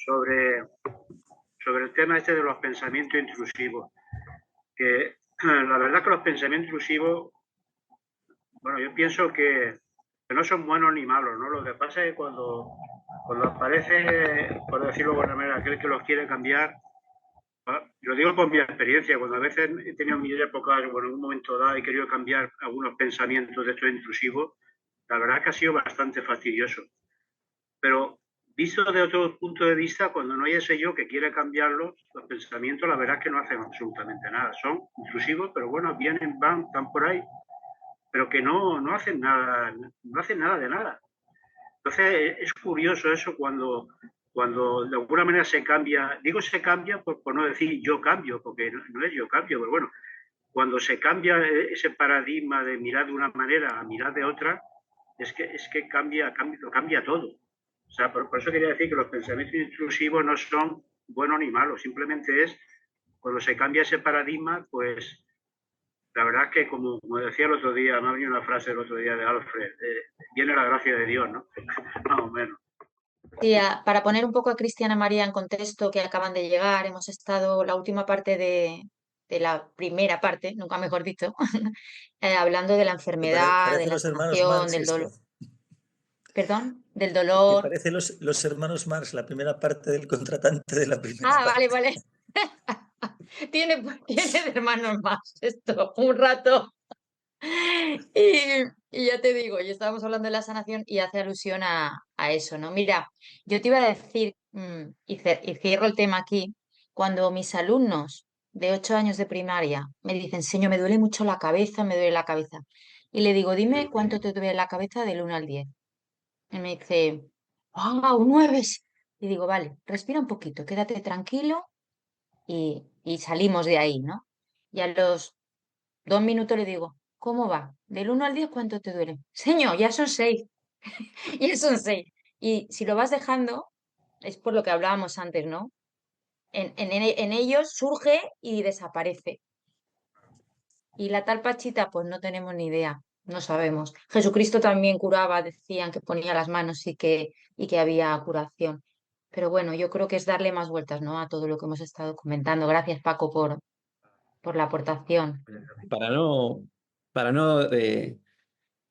sobre, sobre el tema este de los pensamientos intrusivos. Que la verdad que los pensamientos intrusivos, bueno, yo pienso que no son buenos ni malos, ¿no? Lo que pasa es que cuando aparece, por decirlo de alguna manera, aquel que los quiere cambiar, lo digo por mi experiencia, cuando a veces he tenido mis épocas, bueno, en un momento dado he querido cambiar algunos pensamientos de estos intrusivos, la verdad es que ha sido bastante fastidioso. Pero visto de otro punto de vista, cuando no hay ese yo que quiere cambiarlos, los pensamientos la verdad es que no hacen absolutamente nada. Son intrusivos, pero bueno, vienen, van, están por ahí, pero que no hacen nada, no hacen nada de nada. Entonces es curioso eso cuando de alguna manera se cambia, digo se cambia por no decir yo cambio, porque no es yo cambio, pero bueno, cuando se cambia ese paradigma de mirar de una manera a mirar de otra, es que lo cambia todo. O sea, por eso quería decir que los pensamientos intrusivos no son buenos ni malos, simplemente es cuando se cambia ese paradigma, pues la verdad es que como decía el otro día, me ha venido una frase el otro día de Alfred, viene la gracia de Dios, ¿no? Más o menos. Sí, para poner un poco a Cristiana María en contexto, que acaban de llegar, hemos estado la última parte de la primera parte, nunca mejor dicho, hablando de la enfermedad, de Parece la los hermanos sanación, Marx del dolor, esto. perdón, del Que dolor. parece los hermanos Marx, la primera parte del contratante de la primera Ah, vale, parte. vale. Tiene de hermanos más esto, un rato. Y ya te digo, y estábamos hablando de la sanación y hace alusión a eso, ¿no? Mira, yo te iba a decir, y cierro el tema aquí, cuando mis alumnos de 8 años de primaria me dicen, señor, me duele mucho la cabeza, me duele la cabeza. Y le digo, dime cuánto te duele la cabeza del 1 al 10. Y me dice, ¡ah, un 9! Y digo, vale, respira un poquito, quédate tranquilo y salimos de ahí, ¿no? Y a los 2 minutos le digo, ¿cómo va? Del 1 al 10, ¿cuánto te duele? Señor, ya son 6. Ya son 6. Y si lo vas dejando, es por lo que hablábamos antes, ¿no? En ellos surge y desaparece. Y la tal Pachita, pues no tenemos ni idea, no sabemos. Jesucristo también curaba, decían que ponía las manos y que había curación. Pero bueno, yo creo que es darle más vueltas, ¿no? A todo lo que hemos estado comentando. Gracias, Paco, por la aportación. Para no, para no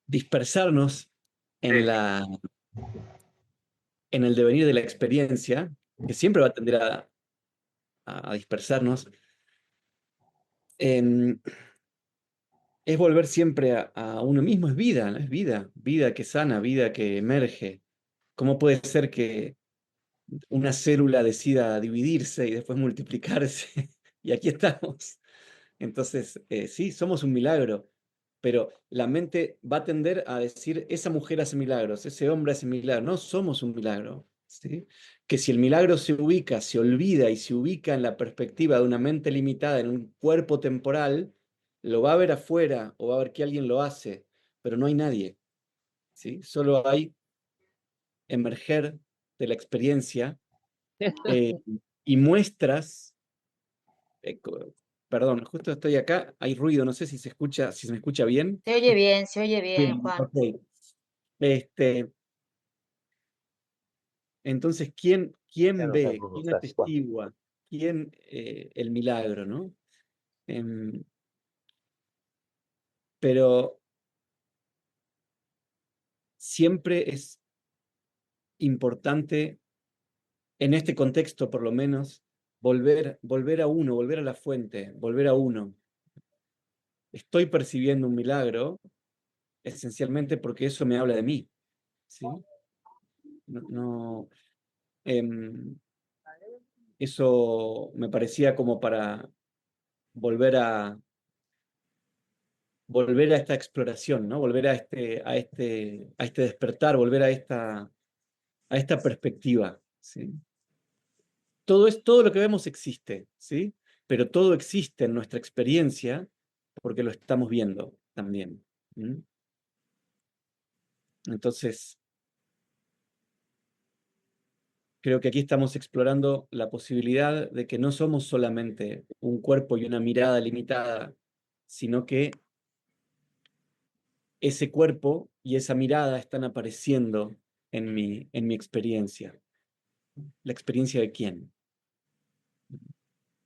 dispersarnos Sí, en en el devenir de la experiencia, que siempre va a tender a dispersarnos, em, es volver siempre a uno mismo, es vida, ¿no? Es vida, vida que sana, vida que emerge. ¿Cómo puede ser que una célula decida dividirse y después multiplicarse? Y aquí estamos. Entonces, sí, somos un milagro, pero la mente va a tender a decir, esa mujer hace milagros, ese hombre hace milagros. No somos un milagro, ¿sí? Que si el milagro se ubica, se olvida y se ubica en la perspectiva de una mente limitada, en un cuerpo temporal, lo va a ver afuera o va a ver que alguien lo hace, pero no hay nadie, ¿sí? Solo hay emerger de la experiencia eh, y muestras. eh, co- Perdón, justo estoy acá, hay ruido, no sé si se escucha, si se me escucha bien. Se oye bien, Bien, Juan. ok. Este, entonces, ¿quién ve, quién atestigua, quién el milagro, ¿no? Em, pero siempre es importante, en este contexto por lo menos, volver a uno, volver a la fuente, volver a uno. Estoy percibiendo un milagro, esencialmente porque eso me habla de mí, ¿sí? No, em, eso me parecía como para volver a, volver a esta exploración, ¿no? Volver a este despertar, volver a esta perspectiva, ¿sí? Todo lo que vemos existe, ¿sí? Pero todo existe en nuestra experiencia porque lo estamos viendo también. ¿Mm? Entonces, creo que aquí estamos explorando la posibilidad de que no somos solamente un cuerpo y una mirada limitada, sino que ese cuerpo y esa mirada están apareciendo en mi experiencia. ¿La experiencia de quién?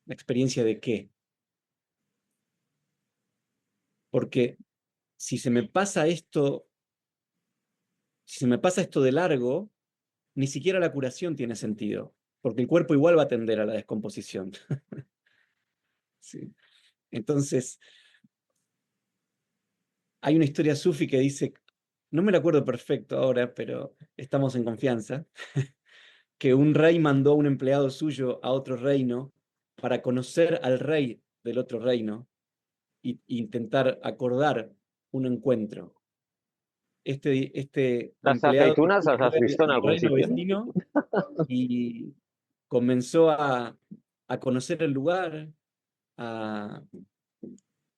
¿La experiencia de qué? Porque si se me pasa esto de largo, ni siquiera la curación tiene sentido, porque el cuerpo igual va a tender a la descomposición. ¿Sí? Entonces, hay una historia sufi que dice, no me la acuerdo perfecto ahora, pero estamos en confianza, que un rey mandó a un empleado suyo a otro reino para conocer al rey del otro reino e intentar acordar un encuentro. Este ¿Las empleado aceitunas las has visto en del algún reino sitio? vecino y comenzó a conocer el lugar,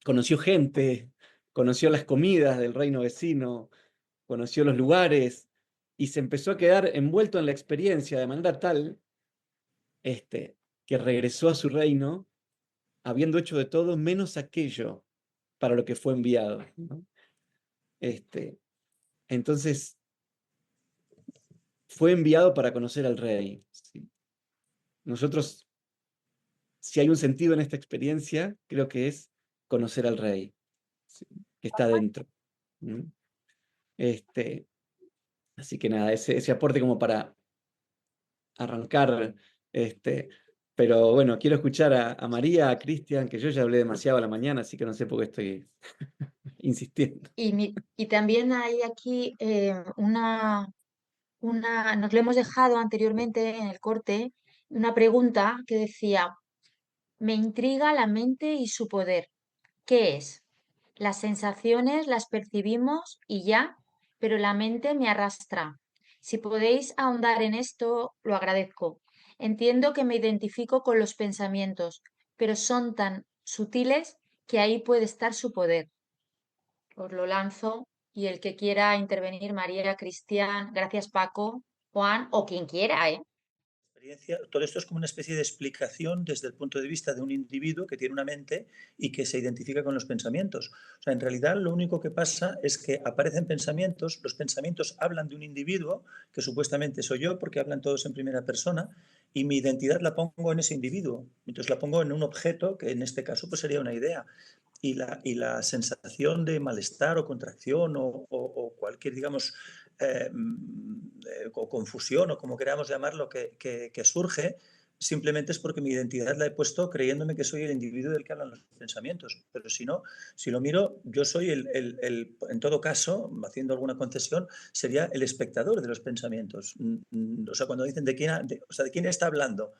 conoció gente, conoció las comidas del reino vecino, conoció los lugares y se empezó a quedar envuelto en la experiencia de manera tal que regresó a su reino habiendo hecho de todo menos aquello para lo que fue enviado, ¿no? Entonces, fue enviado para conocer al rey. ¿Sí? Nosotros, si hay un sentido en esta experiencia, creo que es conocer al rey, ¿sí? Que está dentro. ¿Mm? Así que nada, ese aporte como para arrancar. Pero bueno, quiero escuchar a María, a Cristian, que yo ya hablé demasiado a la mañana, así que no sé por qué estoy insistiendo. Y también hay aquí nos lo hemos dejado anteriormente en el corte, una pregunta que decía, me intriga la mente y su poder. ¿Qué es? Las sensaciones las percibimos y ya, pero la mente me arrastra. Si podéis ahondar en esto, lo agradezco. Entiendo que me identifico con los pensamientos, pero son tan sutiles que ahí puede estar su poder. Os lo lanzo y el que quiera intervenir, María, Cristian, gracias Paco, Juan o quien quiera, ¿eh? Todo esto es como una especie de explicación desde el punto de vista de un individuo que tiene una mente y que se identifica con los pensamientos. O sea, en realidad lo único que pasa es que aparecen pensamientos, los pensamientos hablan de un individuo, que supuestamente soy yo porque hablan todos en primera persona, y mi identidad la pongo en ese individuo. Entonces la pongo en un objeto, que en este caso pues sería una idea. Y la sensación de malestar o contracción o cualquier, digamos, o confusión o como queramos llamarlo que surge, simplemente es porque mi identidad la he puesto creyéndome que soy el individuo del que hablan los pensamientos. Pero si no, si lo miro, yo soy en todo caso, haciendo alguna concesión, sería el espectador de los pensamientos. O sea, cuando dicen de quién está hablando,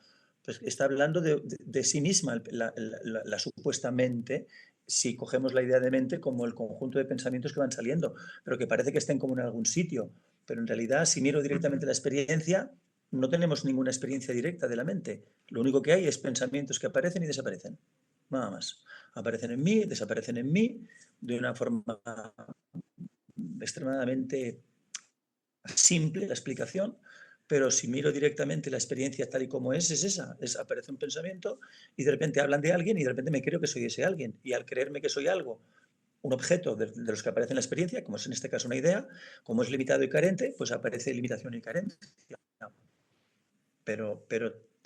pues está hablando de sí misma, la supuestamente, si cogemos la idea de mente como el conjunto de pensamientos que van saliendo, pero que parece que estén como en algún sitio. Pero en realidad, si miro directamente la experiencia, no tenemos ninguna experiencia directa de la mente. Lo único que hay es pensamientos que aparecen y desaparecen. Nada más. Aparecen en mí, desaparecen en mí, de una forma extremadamente simple la explicación, pero si miro directamente la experiencia tal y como es esa. Aparece un pensamiento y de repente hablan de alguien y de repente me creo que soy ese alguien. Y al creerme que soy algo, un objeto de los que aparece en la experiencia, como es en este caso una idea, como es limitado y carente, pues aparece limitación y carencia. Pero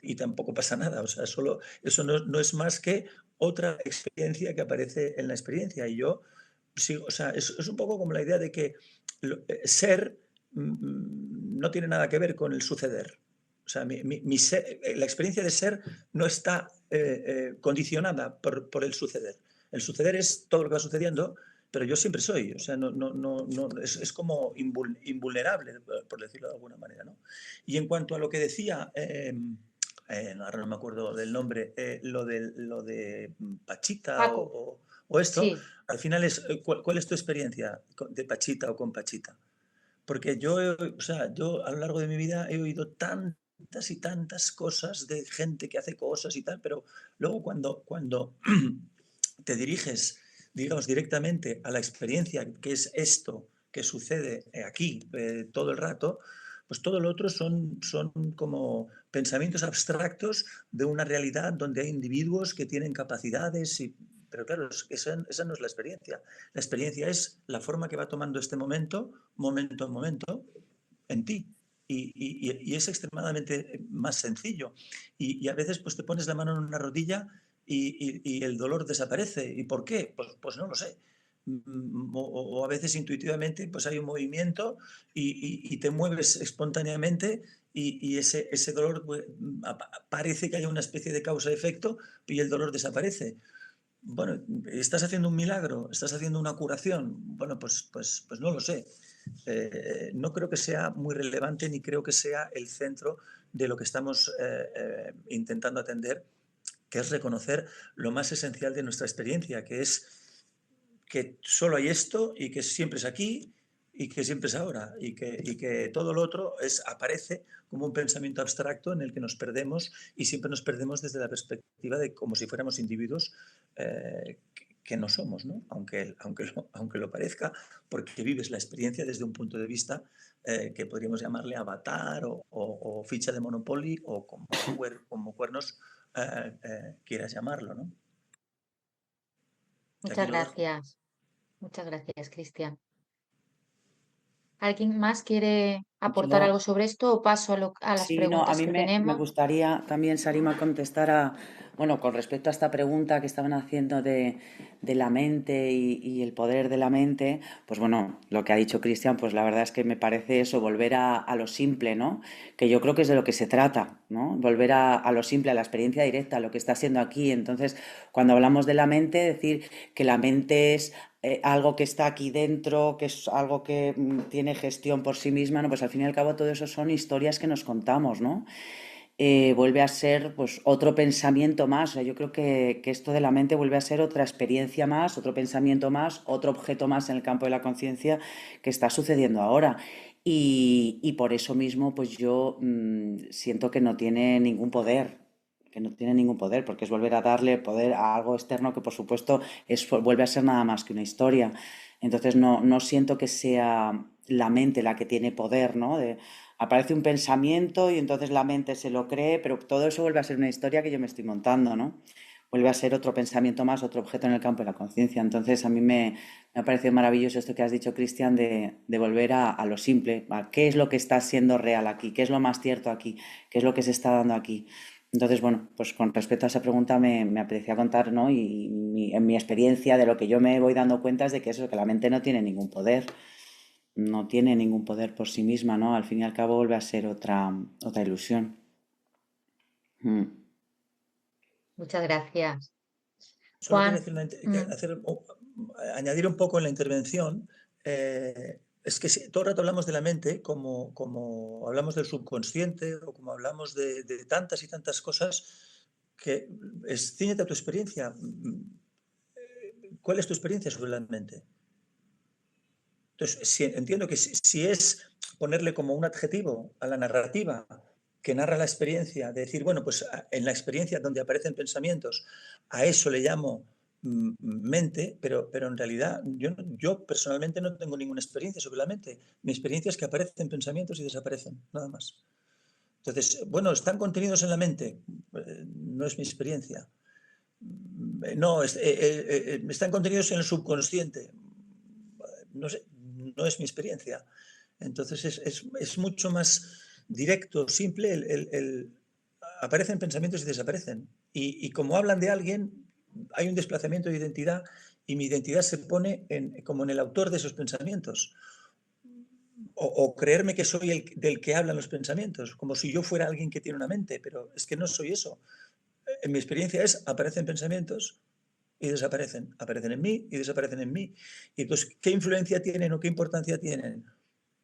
y tampoco pasa nada, o sea, solo eso no es más que otra experiencia que aparece en la experiencia. Y yo sigo, o sea, es un poco como la idea de que ser no tiene nada que ver con el suceder. O sea, la experiencia de ser no está condicionada por el suceder. El suceder es todo lo que va sucediendo, pero yo siempre soy, o sea, es como invulnerable, por decirlo de alguna manera, ¿no? Y en cuanto a lo que decía, ahora no me acuerdo del nombre, lo de Pachita Paco, o esto, sí. al final es, ¿cuál es tu experiencia de Pachita o con Pachita? Porque o sea, yo a lo largo de mi vida he oído tantas y tantas cosas de gente que hace cosas y tal, pero luego cuando te diriges, digamos, directamente a la experiencia que es esto que sucede aquí todo el rato, pues todo lo otro son como pensamientos abstractos de una realidad donde hay individuos que tienen capacidades, pero claro, esa no es la experiencia. La experiencia es la forma que va tomando este momento, momento en momento, en ti. y es extremadamente más sencillo. Y a veces pues te pones la mano en una rodilla y el dolor desaparece. ¿Y por qué? Pues no lo sé. O a veces intuitivamente pues hay un movimiento y te mueves espontáneamente y ese dolor pues, parece que hay una especie de causa-efecto y el dolor desaparece. Bueno, ¿estás haciendo un milagro? ¿Estás haciendo una curación? Bueno, pues no lo sé. No creo que sea muy relevante ni creo que sea el centro de lo que estamos intentando atender, que es reconocer lo más esencial de nuestra experiencia, que es que solo hay esto y que siempre es aquí y que siempre es ahora y que todo lo otro aparece como un pensamiento abstracto en el que nos perdemos y siempre nos perdemos desde la perspectiva de como si fuéramos individuos que no somos, ¿no? Aunque lo parezca, porque vives la experiencia desde un punto de vista que podríamos llamarle avatar o ficha de Monopoly o como cuernos quieras llamarlo, ¿no? Muchas Aquí lo dejo. gracias. Muchas gracias, Cristian. ¿Alguien más quiere aportar Yo, algo sobre esto o paso a las sí, no, a preguntas mí que me tenemos? gustaría también, Sarima, contestar bueno, con respecto a esta pregunta que estaban haciendo de la mente y el poder de la mente, pues bueno, lo que ha dicho Cristian, pues la verdad es que me parece eso, volver a lo simple, ¿no? Que yo creo que es de lo que se trata, ¿no? Volver a lo simple, a la experiencia directa, a lo que está siendo aquí. Entonces, cuando hablamos de la mente, decir que la mente es algo que está aquí dentro, que es algo que tiene gestión por sí misma, ¿no? Pues al fin y al cabo todo eso son historias que nos contamos, ¿no? Vuelve a ser pues otro pensamiento más. O sea, yo creo que esto de la mente vuelve a ser otra experiencia más, otro pensamiento más, otro objeto más en el campo de la conciencia que está sucediendo ahora. Y por eso mismo, pues yo siento que no tiene ningún poder, que no tiene ningún poder, porque es volver a darle poder a algo externo que por supuesto vuelve a ser nada más que una historia. Entonces no siento que sea la mente la que tiene poder, ¿no? Aparece un pensamiento y entonces la mente se lo cree, pero todo eso vuelve a ser una historia que yo me estoy montando, ¿no? Vuelve a ser otro pensamiento más, otro objeto en el campo de la conciencia. Entonces a mí me ha parecido maravilloso esto que has dicho, Cristian, de volver a lo simple, a qué es lo que está siendo real aquí, qué es lo más cierto aquí, qué es lo que se está dando aquí. Entonces, bueno, pues con respecto a esa pregunta me apetecía contar, ¿no? Y en mi experiencia de lo que yo me voy dando cuenta es de que eso, que la mente no tiene ningún poder, no tiene ningún poder por sí misma, ¿no? Al fin y al cabo vuelve a ser otra ilusión. Muchas gracias. Solo quería Juan, añadir un poco en la intervención. Es que todo el rato hablamos de la mente como hablamos del subconsciente o como hablamos de tantas y tantas cosas que ciñete a tu experiencia. ¿Cuál es tu experiencia sobre la mente? Entonces, entiendo que si es ponerle como un adjetivo a la narrativa que narra la experiencia, de decir, bueno, pues en la experiencia donde aparecen pensamientos, a eso le llamo mente, pero en realidad yo personalmente no tengo ninguna experiencia sobre la mente. Mi experiencia es que aparecen pensamientos y desaparecen, nada más. Entonces, bueno, ¿están contenidos en la mente? No es mi experiencia. No, están contenidos en el subconsciente. No sé, no es mi experiencia. Entonces es mucho más directo, simple, aparecen pensamientos y desaparecen. Y como hablan de alguien, hay un desplazamiento de identidad y mi identidad se pone como en el autor de esos pensamientos. O creerme que soy el del que hablan los pensamientos, como si yo fuera alguien que tiene una mente, pero es que no soy eso. En mi experiencia aparecen pensamientos y desaparecen. Aparecen en mí y desaparecen en mí. Y entonces, ¿qué influencia tienen o qué importancia tienen?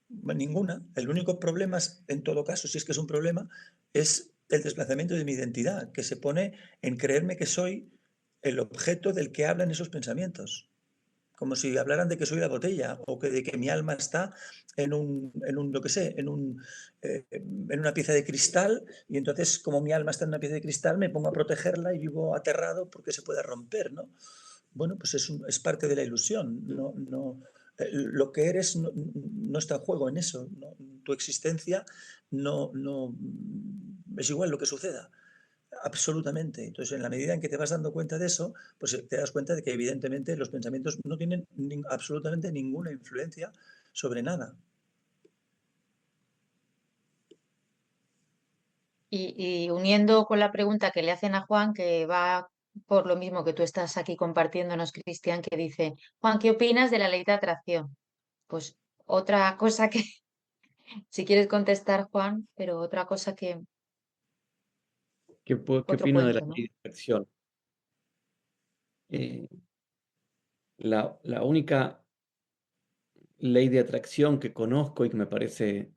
Ninguna. El único problema, en todo caso, si es que es un problema, es el desplazamiento de mi identidad, que se pone en creerme que soy el objeto del que hablan esos pensamientos. Como si hablaran de que soy la botella o de que mi alma está lo que sé, en una pieza de cristal y entonces como mi alma está en una pieza de cristal me pongo a protegerla y vivo aterrado porque se pueda romper, ¿no? Bueno, pues es parte de la ilusión. Lo que eres no está en juego en eso. ¿No? Tu existencia no es igual lo que suceda. Absolutamente. Entonces, en la medida en que te vas dando cuenta de eso, pues te das cuenta de que evidentemente los pensamientos no tienen absolutamente ninguna influencia sobre nada. Y uniendo con la pregunta que le hacen a Juan, que va por lo mismo que tú estás aquí compartiéndonos, Cristian, que dice, Juan, ¿qué opinas de la ley de atracción? Pues otra cosa que, si quieres contestar, Juan, pero otra cosa que, ¿Qué otro opino de la cuento, ¿no? ley de atracción? Eh, la única ley de atracción que conozco y que me parece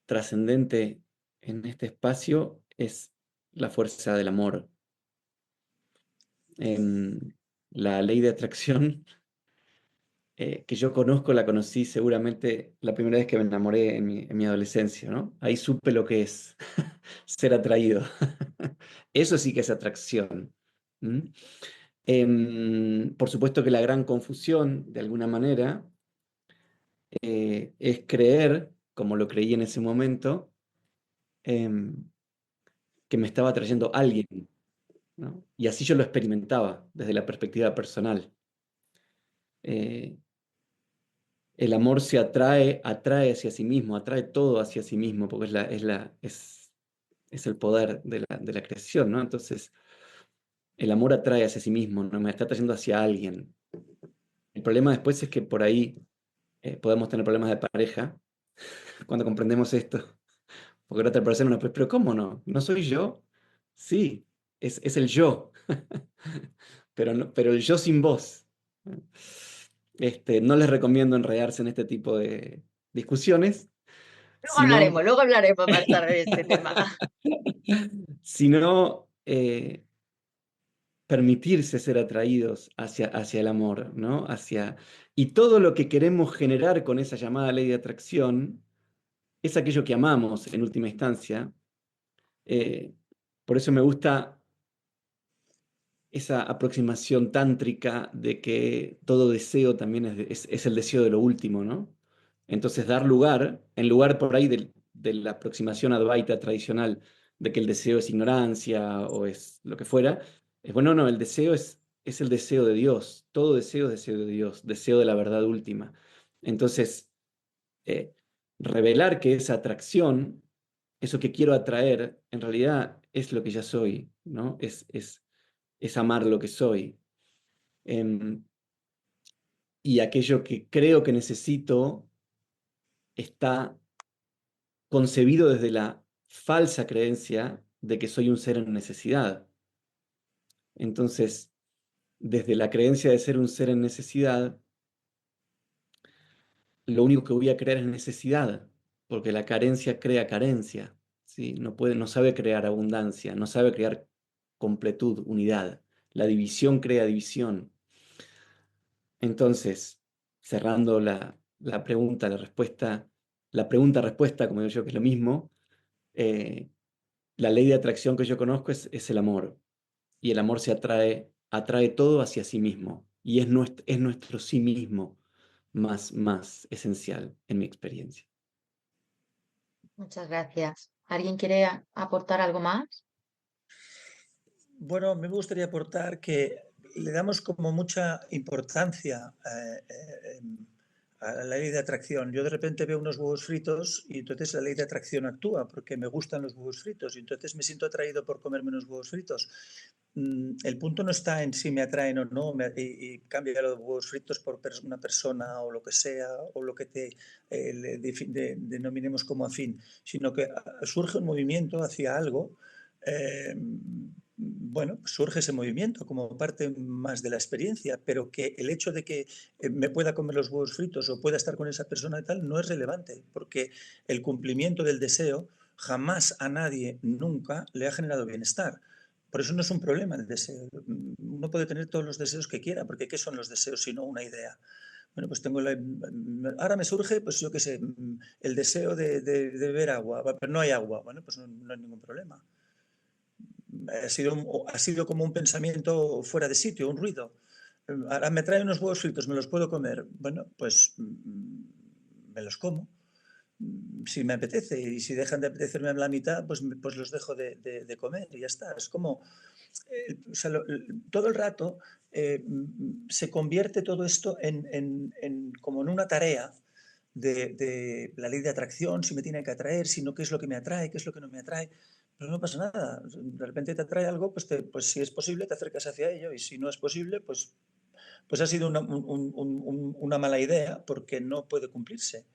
trascendente en este espacio es la fuerza del amor. La ley de atracción que yo conozco, la conocí seguramente la primera vez que me enamoré en mi adolescencia, ¿no? Ahí supe lo que es ser atraído. Eso sí que es atracción. ¿Mm? Por supuesto que la gran confusión, de alguna manera, es creer, como lo creí en ese momento, em, que me estaba atrayendo alguien, ¿no? Y así yo lo experimentaba desde la perspectiva personal. Eh, el amor se atrae hacia sí mismo, atrae todo hacia sí mismo, porque es el poder de la creación, ¿no? Entonces, el amor atrae hacia sí mismo, no me está trayendo hacia alguien. El problema después es que por ahí podemos tener problemas de pareja cuando comprendemos esto. Porque la otra persona nos dice, pero ¿cómo no? ¿No soy yo? Sí, es el yo. Pero el yo sin voz. No les recomiendo enredarse en este tipo de discusiones, sino, Luego hablaremos más tarde de este tema. sino permitirse ser atraídos hacia el amor, ¿no? Y todo lo que queremos generar con esa llamada ley de atracción es aquello que amamos en última instancia. Por eso me gusta esa aproximación tántrica de que todo deseo también es el deseo de lo último, ¿no? Entonces dar lugar, en lugar por ahí de la aproximación advaita tradicional de que el deseo es ignorancia o es lo que fuera, es bueno, no, el deseo es el deseo de Dios, todo deseo es deseo de Dios, deseo de la verdad última. Entonces, eh, revelar que esa atracción, eso que quiero atraer, en realidad es lo que ya soy, ¿no? Es amar lo que soy. Em, y aquello que creo que necesito está concebido desde la falsa creencia de que soy un ser en necesidad. Entonces, desde la creencia de ser un ser en necesidad, lo único que voy a crear es necesidad, porque la carencia crea carencia, ¿sí? No sabe crear abundancia, no sabe crear completud, unidad. La división crea división. Entonces, cerrando la pregunta, la pregunta-respuesta, como digo yo, que es lo mismo, la ley de atracción que yo conozco es el amor. Y el amor atrae todo hacia sí mismo. Y es nuestro sí mismo más esencial en mi experiencia. Muchas gracias. ¿Alguien quiere aportar algo más? Bueno, me gustaría aportar que le damos como mucha importancia a la ley de atracción. Yo de repente veo unos huevos fritos y entonces la ley de atracción actúa porque me gustan los huevos fritos y entonces me siento atraído por comerme unos huevos fritos. El punto no está en si me atraen o no y cambia los huevos fritos por una persona o lo que sea o lo que denominemos como afín, sino que surge un movimiento hacia algo. Bueno, surge ese movimiento como parte más de la experiencia, pero que el hecho de que me pueda comer los huevos fritos o pueda estar con esa persona y tal no es relevante, porque el cumplimiento del deseo jamás a nadie nunca le ha generado bienestar. Por eso no es un problema el deseo. Uno puede tener todos los deseos que quiera, porque ¿qué son los deseos sino una idea? Bueno, pues ahora me surge, pues yo qué sé, el deseo de beber agua, pero no hay agua. Bueno, pues no hay ningún problema. Ha sido como un pensamiento fuera de sitio, un ruido. Ahora me traen unos huevos fritos, ¿me los puedo comer? Bueno, pues me los como. Si me apetece, y si dejan de apetecerme a la mitad, pues los dejo de comer y ya está. Es como, o sea, todo el rato se convierte todo esto como en una tarea de la ley de atracción, si me tiene que atraer, si no, qué es lo que me atrae, qué es lo que no me atrae. Pero no pasa nada. De repente te atrae algo, pues si es posible te acercas hacia ello, y si no es posible, pues ha sido una mala idea porque no puede cumplirse.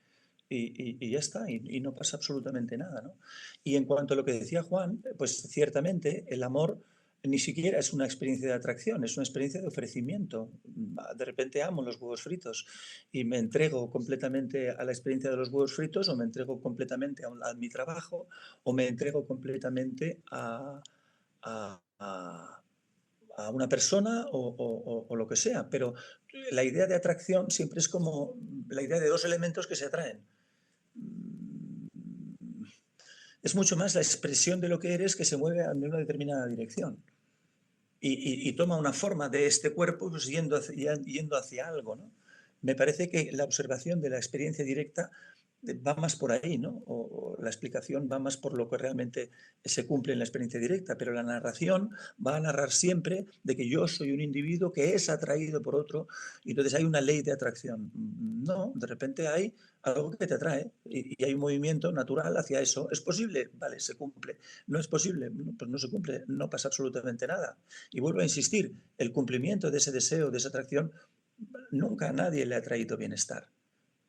Y ya está, y no pasa absolutamente nada, ¿no? Y en cuanto a lo que decía Juan, pues ciertamente el amor ni siquiera es una experiencia de atracción, es una experiencia de ofrecimiento. De repente amo los huevos fritos y me entrego completamente a la experiencia de los huevos fritos, o me entrego completamente a mi trabajo, o me entrego completamente a una persona, o lo que sea. Pero la idea de atracción siempre es como la idea de dos elementos que se atraen. Es mucho más la expresión de lo que eres, que se mueve en una determinada dirección y toma una forma de este cuerpo, pues yendo hacia algo, ¿no? Me parece que la observación de la experiencia directa va más por ahí, ¿no? O la explicación va más por lo que realmente se cumple en la experiencia directa, pero la narración va a narrar siempre de que yo soy un individuo que es atraído por otro, y entonces hay una ley de atracción. No, de repente hay algo que te atrae y hay un movimiento natural hacia eso. ¿Es posible? Vale, se cumple. ¿No es posible? Pues no se cumple, no pasa absolutamente nada. Y vuelvo a insistir, el cumplimiento de ese deseo, de esa atracción, nunca a nadie le ha traído bienestar.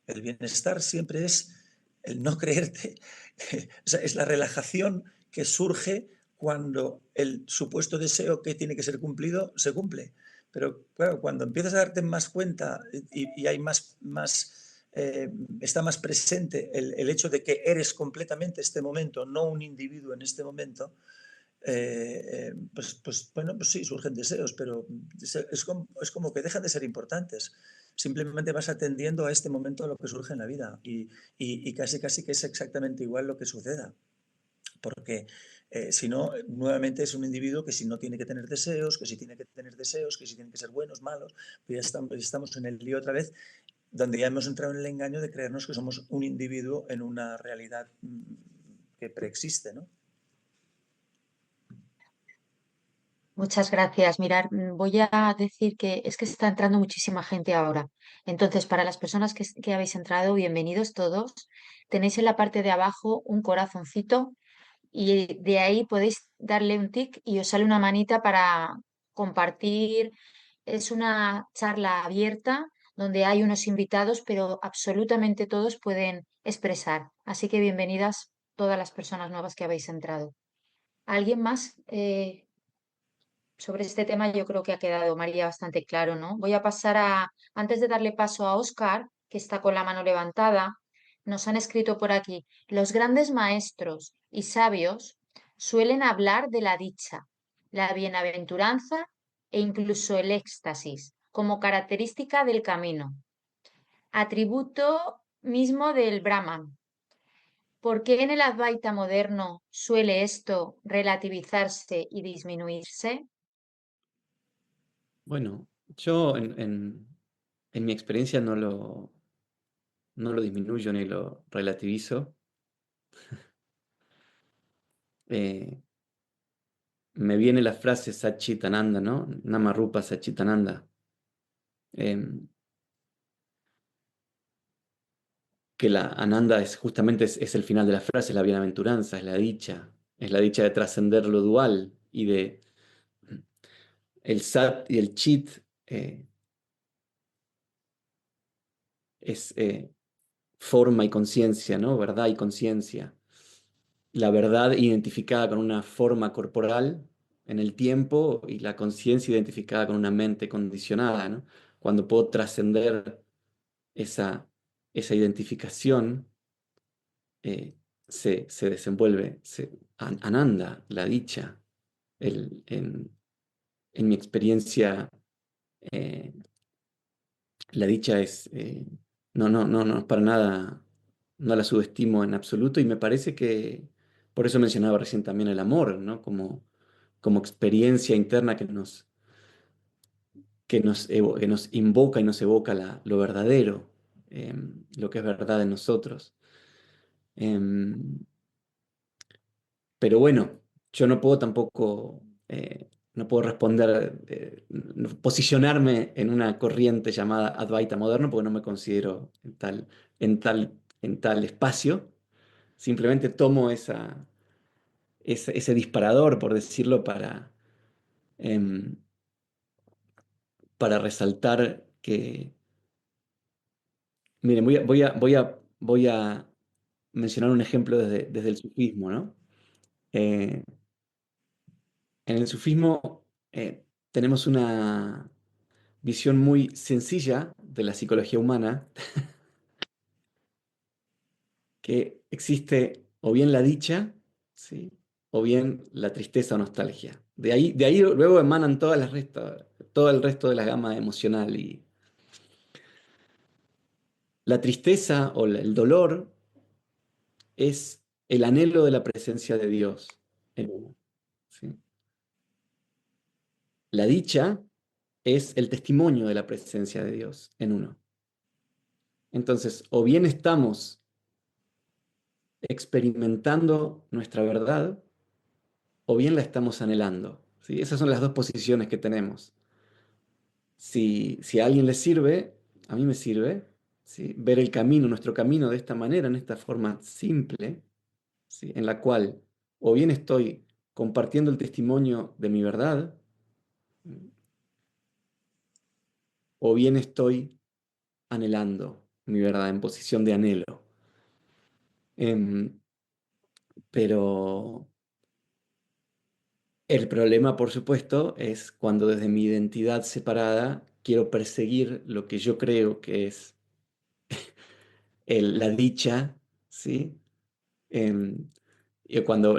El bienestar siempre es el no creerte. O sea, es la relajación que surge cuando el supuesto deseo que tiene que ser cumplido se cumple. Pero claro, cuando empiezas a darte más cuenta y hay está más presente el hecho de que eres completamente este momento, no un individuo en este momento, bueno, pues sí, surgen deseos, pero es como que dejan de ser importantes. Simplemente vas atendiendo a este momento, a lo que surge en la vida, y casi que es exactamente igual lo que suceda. Porque si no, nuevamente es un individuo que si no tiene que tener deseos, que si tiene que tener deseos, que si tienen que ser buenos, malos, pues ya estamos en el lío otra vez, donde ya hemos entrado en el engaño de creernos que somos un individuo en una realidad que preexiste, ¿no? Muchas gracias. Mirar, voy a decir que es que está entrando muchísima gente ahora. Entonces, para las personas que habéis entrado, bienvenidos todos. Tenéis en la parte de abajo un corazoncito y de ahí podéis darle un tic y os sale una manita para compartir. Es una charla abierta donde hay unos invitados, pero absolutamente todos pueden expresar. Así que bienvenidas todas las personas nuevas que habéis entrado. ¿Alguien más? Sobre este tema yo creo que ha quedado, María, bastante claro, ¿no? Voy a pasar antes de darle paso a Óscar, que está con la mano levantada, nos han escrito por aquí, los grandes maestros y sabios suelen hablar de la dicha, la bienaventuranza e incluso el éxtasis como característica del camino, atributo mismo del Brahman. ¿Por qué en el Advaita moderno suele esto relativizarse y disminuirse? Bueno, yo en mi experiencia no lo disminuyo ni lo relativizo. Eh, Me viene la frase Satchitananda, ¿no? Namarupa Satchitananda. Que la Ananda justamente es el final de la frase, la bienaventuranza, es la dicha de trascender lo dual y de el Sat y el Chit es forma y conciencia, ¿no? Verdad y conciencia. La verdad identificada con una forma corporal en el tiempo y la conciencia identificada con una mente condicionada, ¿no? Cuando puedo trascender esa identificación, se desenvuelve Ananda, la dicha. En mi experiencia, eh, la dicha no es para nada, no la subestimo en absoluto, y me parece que, por eso mencionaba recién también el amor, ¿no? Como experiencia interna que nos invoca y nos evoca lo verdadero, lo que es verdad en nosotros. Em, pero bueno, yo no puedo tampoco, no puedo responder, posicionarme en una corriente llamada Advaita moderno, porque no me considero en tal espacio. Simplemente tomo ese disparador, por decirlo, para resaltar que... Miren, voy a mencionar un ejemplo desde el sufismo, ¿no? En el sufismo tenemos una visión muy sencilla de la psicología humana, que existe o bien la dicha, ¿sí? O bien la tristeza o nostalgia. De ahí luego emanan todo el resto de la gama emocional. Y la tristeza o el dolor es el anhelo de la presencia de Dios en uno, ¿sí? La dicha es el testimonio de la presencia de Dios en uno. Entonces, o bien estamos experimentando nuestra verdad, o bien la estamos anhelando, ¿sí? Esas son las dos posiciones que tenemos. Si a alguien le sirve, a mí me sirve, ¿sí? Ver el camino, nuestro camino de esta manera, en esta forma simple, ¿sí? En la cual o bien estoy compartiendo el testimonio de mi verdad, o bien estoy anhelando mi verdad en posición de anhelo. Em, pero el problema, por supuesto, es cuando desde mi identidad separada quiero perseguir lo que yo creo que es la dicha, ¿sí? Em, y cuando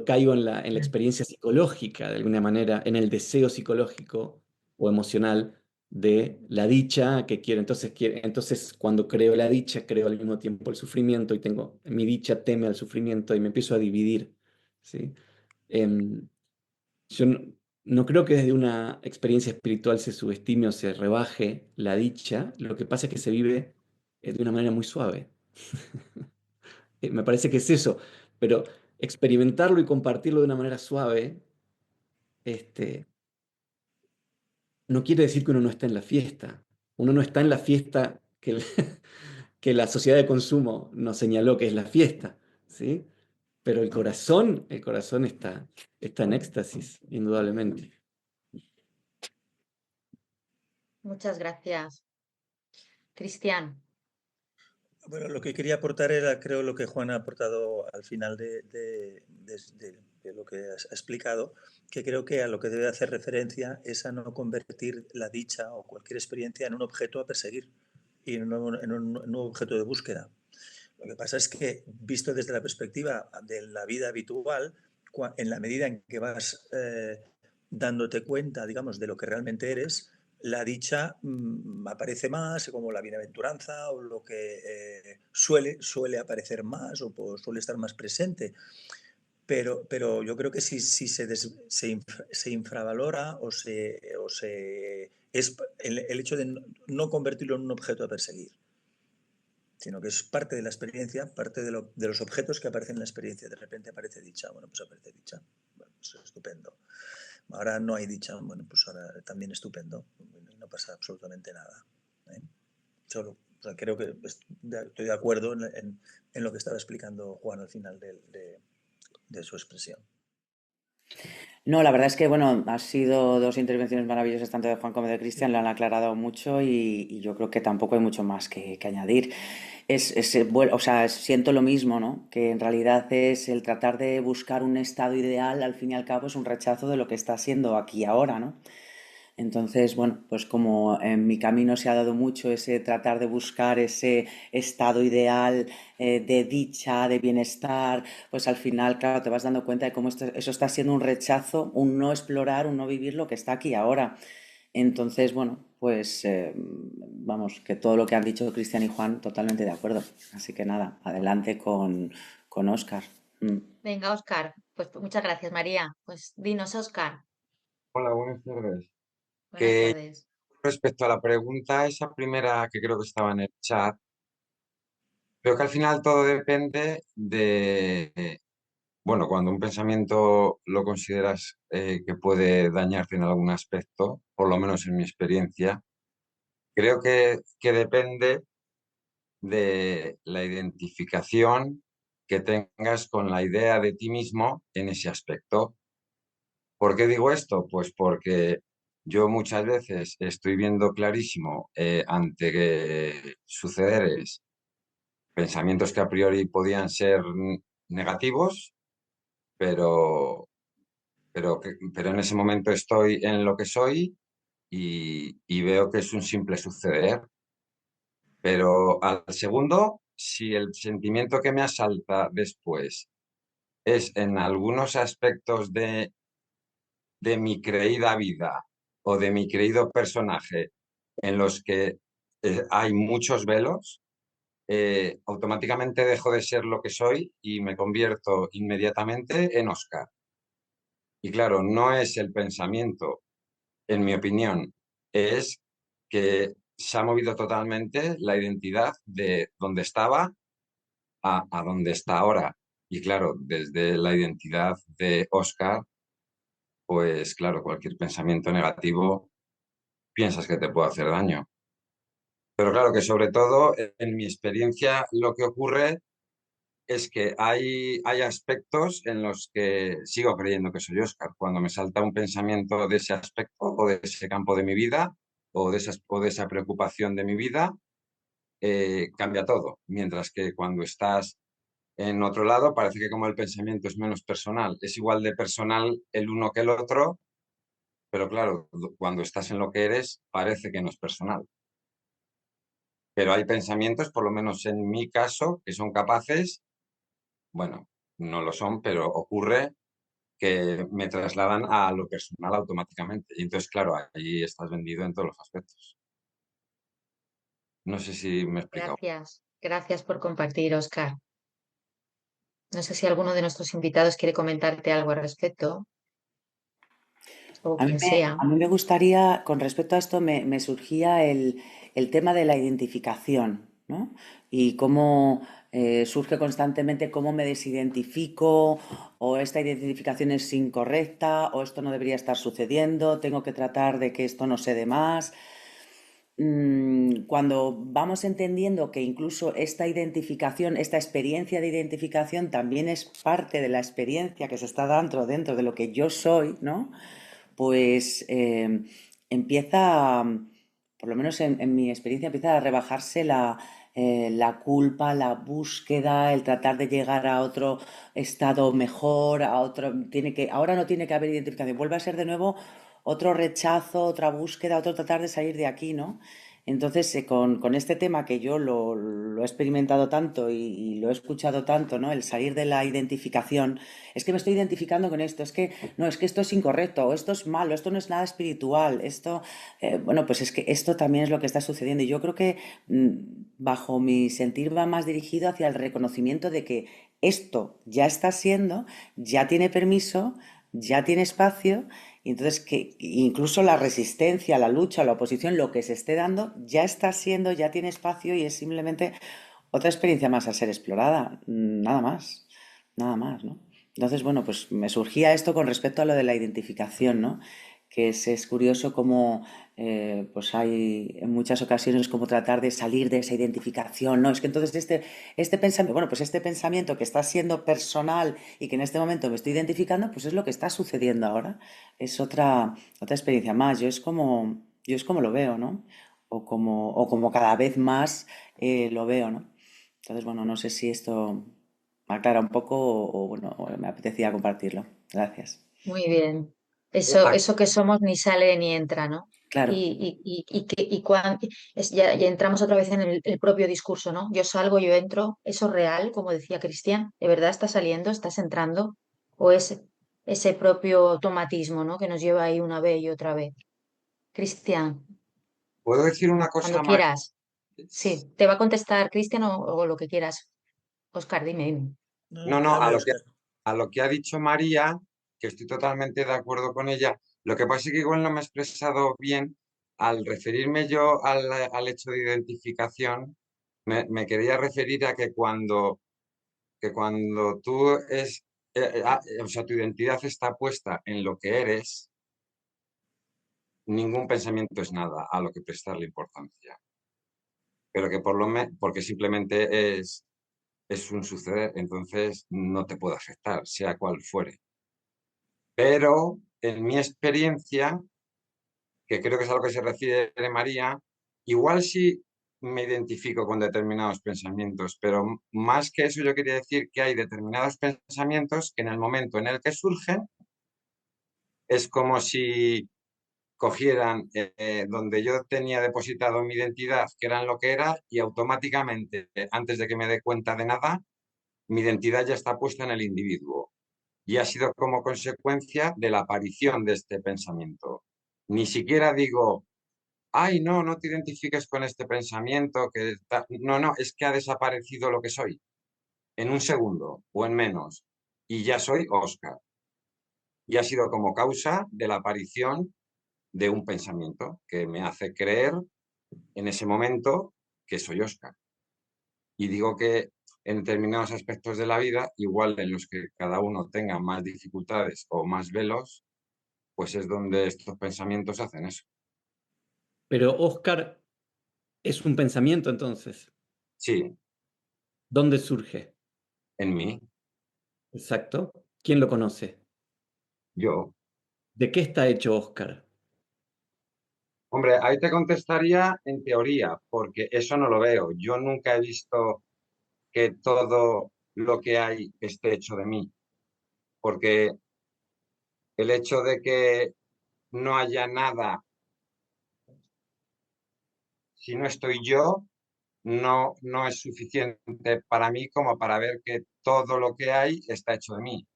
caigo en la experiencia psicológica, de alguna manera, en el deseo psicológico o emocional de la dicha que quiero. Entonces, cuando creo la dicha, creo al mismo tiempo el sufrimiento y mi dicha teme al sufrimiento y me empiezo a dividir, ¿sí? Em, yo no creo que desde una experiencia espiritual se subestime o se rebaje la dicha. Lo que pasa es que se vive de una manera muy suave. Me parece que es eso, pero experimentarlo y compartirlo de una manera suave, este, no quiere decir que uno no está en la fiesta. Uno no está en la fiesta que la sociedad de consumo nos señaló que es la fiesta, ¿sí? Pero el corazón está en éxtasis, indudablemente. Muchas gracias. Cristian. Bueno, lo que quería aportar era, creo, lo que Juan ha aportado al final de lo que ha explicado, que creo que a lo que debe hacer referencia es a no convertir la dicha o cualquier experiencia en un objeto a perseguir y en un objeto de búsqueda. Lo que pasa es que, visto desde la perspectiva de la vida habitual, en la medida en que vas dándote cuenta, digamos, de lo que realmente eres, la dicha aparece más, como la bienaventuranza o lo que suele aparecer más o suele estar más presente. Pero yo creo que si se infravalora es el hecho de no convertirlo en un objeto a perseguir, sino que es parte de la experiencia, parte de los objetos que aparecen en la experiencia. De repente aparece dicha, bueno, pues aparece dicha, bueno, pues estupendo. Ahora no hay dicha, bueno, pues ahora también estupendo, no pasa absolutamente nada. Solo, o sea, creo que estoy de acuerdo en lo que estaba explicando Juan al final de su expresión. No, la verdad es que, bueno, ha sido dos intervenciones maravillosas, tanto de Juan como de Cristian, lo han aclarado mucho y yo creo que tampoco hay mucho más que añadir. O sea, siento lo mismo, ¿no? Que en realidad es el tratar de buscar un estado ideal, al fin y al cabo es un rechazo de lo que está siendo aquí y ahora, ¿no? Entonces, bueno, pues como en mi camino se ha dado mucho ese tratar de buscar ese estado ideal de dicha, de bienestar, pues al final, claro, te vas dando cuenta de cómo eso está siendo un rechazo, un no explorar, un no vivir lo que está aquí ahora. Entonces, bueno, pues vamos, que todo lo que han dicho Cristian y Juan, totalmente de acuerdo. Así que nada, adelante con Óscar. Venga, Óscar. Pues muchas gracias, María. Pues dinos, Óscar. Hola, buenas tardes. Buenas Que tardes. respecto a la pregunta, esa primera que creo que estaba en el chat, creo que al final todo depende de, bueno, cuando un pensamiento lo consideras que puede dañarte en algún aspecto, por lo menos en mi experiencia, creo que depende de la identificación que tengas con la idea de ti mismo en ese aspecto. ¿Por qué digo esto? Pues porque yo muchas veces estoy viendo clarísimo ante sucederes pensamientos que a priori podían ser negativos, pero, pero en ese momento estoy en lo que soy y veo que es un simple suceder. Pero al segundo, si el sentimiento que me asalta después es en algunos aspectos de mi creída vida o de mi creído personaje en los que hay muchos velos, automáticamente dejo de ser lo que soy y me convierto inmediatamente en Oscar. Y claro, no es el pensamiento, en mi opinión, es que se ha movido totalmente la identidad de donde estaba a donde está ahora. Y claro, desde la identidad de Oscar, pues claro, cualquier pensamiento negativo piensas que te puede hacer daño. Pero claro que sobre todo en mi experiencia lo que ocurre es que hay aspectos en los que sigo creyendo que soy Oscar. Cuando me salta un pensamiento de ese aspecto o de ese campo de mi vida o de esa preocupación de mi vida, cambia todo. Mientras que cuando estás en otro lado, parece que como el pensamiento es menos personal, es igual de personal el uno que el otro, pero claro, cuando estás en lo que eres, parece que no es personal. Pero hay pensamientos, por lo menos en mi caso, que son capaces, bueno, no lo son, pero ocurre que me trasladan a lo personal automáticamente. Y entonces, claro, ahí estás vendido en todos los aspectos. No sé si me he explicado. Gracias, gracias por compartir, Oscar. No sé si alguno de nuestros invitados quiere comentarte algo al respecto, o quien sea. A mí me gustaría, con respecto a esto, me surgía el tema de la identificación, ¿no? Y cómo surge constantemente, cómo me desidentifico, o esta identificación es incorrecta, o esto no debería estar sucediendo, tengo que tratar de que esto no se dé más. Cuando vamos entendiendo que incluso esta identificación, esta experiencia de identificación también es parte de la experiencia que se está dentro de lo que yo soy, ¿no? Pues empieza, por lo menos en mi experiencia, empieza a rebajarse la culpa, la búsqueda, el tratar de llegar a otro estado mejor, a otro, ahora no tiene que haber identificación, vuelve a ser de nuevo otro rechazo, otra búsqueda, otro tratar de salir de aquí, ¿no? Entonces, con este tema que yo lo he experimentado tanto y lo he escuchado tanto, ¿no? El salir de la identificación, es que me estoy identificando con esto, es que no, es que esto es incorrecto, o esto es malo, esto no es nada espiritual, esto, bueno, pues es que esto también es lo que está sucediendo. Y yo creo que bajo mi sentir va más dirigido hacia el reconocimiento de que esto ya está siendo, ya tiene permiso, ya tiene espacio, y entonces que incluso la resistencia, la lucha, la oposición, lo que se esté dando, ya está siendo, ya tiene espacio y es simplemente otra experiencia más a ser explorada, nada más, ¿no? Entonces, bueno, pues me surgía esto con respecto a lo de la identificación, ¿no? Que es curioso cómo pues hay en muchas ocasiones como tratar de salir de esa identificación, ¿no? Es que entonces este pensamiento, bueno, pues este pensamiento que está siendo personal y que en este momento me estoy identificando, pues es lo que está sucediendo ahora. Es otra experiencia más. Yo es como lo veo, ¿no? O como cada vez más lo veo, ¿no? Entonces, bueno, no sé si esto aclara un poco bueno, o me apetecía compartirlo. Gracias. Muy bien. Eso que somos ni sale ni entra, ¿no? Claro, Ya entramos otra vez en el propio discurso, ¿no? Yo salgo, yo entro, eso es real, como decía Cristian, ¿de verdad está saliendo, estás entrando? ¿O es ese propio automatismo, ¿no? Que nos lleva ahí una vez y otra vez? Cristian, ¿Puedo decir una cuando cosa más? quieras. Sí, te va a contestar Cristian o lo que quieras. Oscar, dime. No, No, no, que no, hable Oscar. a lo que ha dicho María, que estoy totalmente de acuerdo con ella. Lo que pasa es que igual no me he expresado bien al referirme yo al hecho de identificación. Me quería referir a que cuando tú o sea, tu identidad está puesta en lo que eres, ningún pensamiento es nada a lo que prestarle importancia. Pero que porque simplemente es es un suceder, entonces no te puede afectar, sea cual fuere. Pero en mi experiencia, que creo que es a lo que se refiere María, igual sí me identifico con determinados pensamientos, pero más que eso yo quería decir que hay determinados pensamientos que en el momento en el que surgen es como si cogieran donde yo tenía depositado mi identidad, que eran lo que era, y automáticamente, antes de que me dé cuenta de nada, mi identidad ya está puesta en el individuo. Y ha sido como consecuencia de la aparición de este pensamiento. Ni siquiera digo, ay, no, no te identifiques con este pensamiento, no, no, es que ha desaparecido lo que soy en un segundo o en menos. Y ya soy Oscar. Y ha sido como causa de la aparición de un pensamiento que me hace creer en ese momento que soy Oscar. Y digo que en determinados aspectos de la vida, igual en los que cada uno tenga más dificultades o más velos, pues es donde estos pensamientos hacen eso. Pero Oscar es un pensamiento entonces. Sí, ¿Dónde surge? en mí, Exacto. ¿Quién lo conoce? yo. ¿De qué está hecho Oscar? Hombre, ahí te contestaría en teoría, porque eso no lo veo. Yo nunca he visto que todo lo que hay esté hecho de mí, porque el hecho de que no haya nada si no estoy yo, no es suficiente para mí como para ver que todo lo que hay está hecho de mí.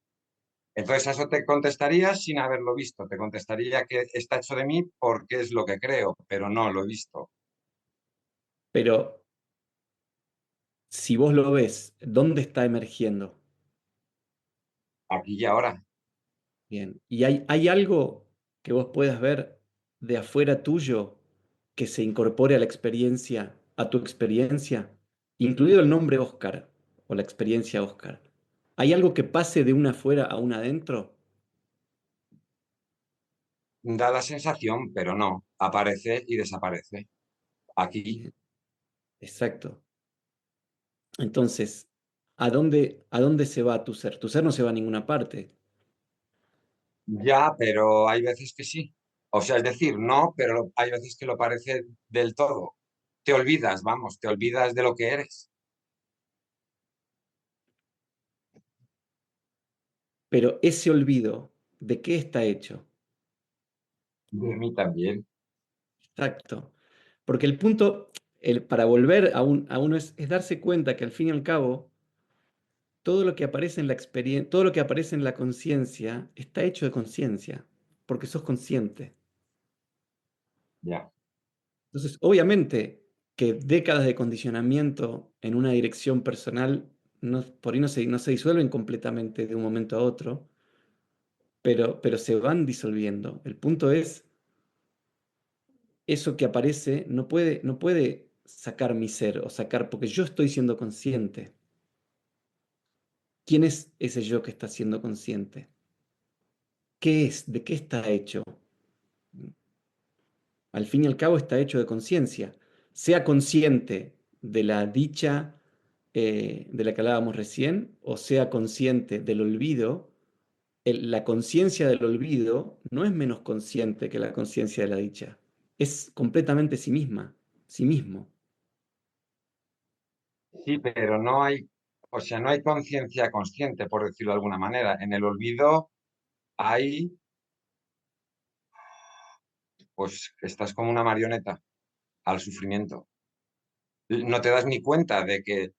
Entonces, a eso te contestaría sin haberlo visto. Te contestaría que está hecho de mí porque es lo que creo, pero no lo he visto. Pero si vos lo ves, ¿dónde está emergiendo? Aquí y ahora. Bien. ¿Y hay algo que vos puedas ver de afuera tuyo que se incorpore a la experiencia, a tu experiencia, incluido el nombre Oscar o la experiencia Oscar? ¿Hay algo que pase de una afuera a una adentro? Da la sensación, pero no. Aparece y desaparece. Aquí. Bien. Exacto. Entonces, ¿a dónde se va tu ser? Tu ser no se va a ninguna parte. Ya, pero hay veces que sí. O sea, es decir, no, pero hay veces que lo parece del todo. Te olvidas, vamos, te olvidas de lo que eres. Pero ese olvido, ¿de qué está hecho? De mí también. Exacto. Porque el punto, para volver a uno es darse cuenta que al fin y al cabo, todo lo que aparece en la experiencia, todo lo que aparece en la conciencia está hecho de conciencia, porque sos consciente. Ya. Entonces, obviamente que décadas de condicionamiento en una dirección personal por ahí no se disuelven completamente de un momento a otro, pero se van disolviendo. El punto es, eso que aparece no puede sacar mi ser o sacar, porque yo estoy siendo consciente. ¿Quién es ese yo que está siendo consciente? ¿Qué es? ¿De qué está hecho? Al fin y al cabo está hecho de conciencia. Sea consciente de la dicha de la que hablábamos recién, o sea consciente del olvido, la conciencia del olvido no es menos consciente que la conciencia de la dicha. Es completamente sí misma, sí mismo. Sí, pero no hay, o sea, no hay conciencia consciente, por decirlo de alguna manera. En el olvido hay, pues, estás como una marioneta al sufrimiento. No te das ni cuenta de que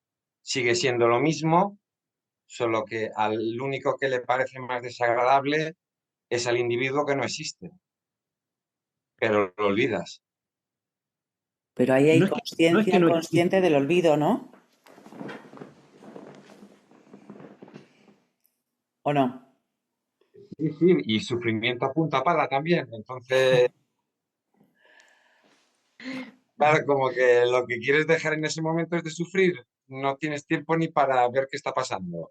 sigue siendo lo mismo, solo que al único que le parece más desagradable es al individuo que no existe, pero lo olvidas. Pero ahí hay No es que conciencia no consciente existe. del olvido, ¿no? ¿O no? Sí, sí, y sufrimiento a punta pala también. Entonces, claro, como que lo que quieres dejar en ese momento es de sufrir. No tienes tiempo ni para ver qué está pasando.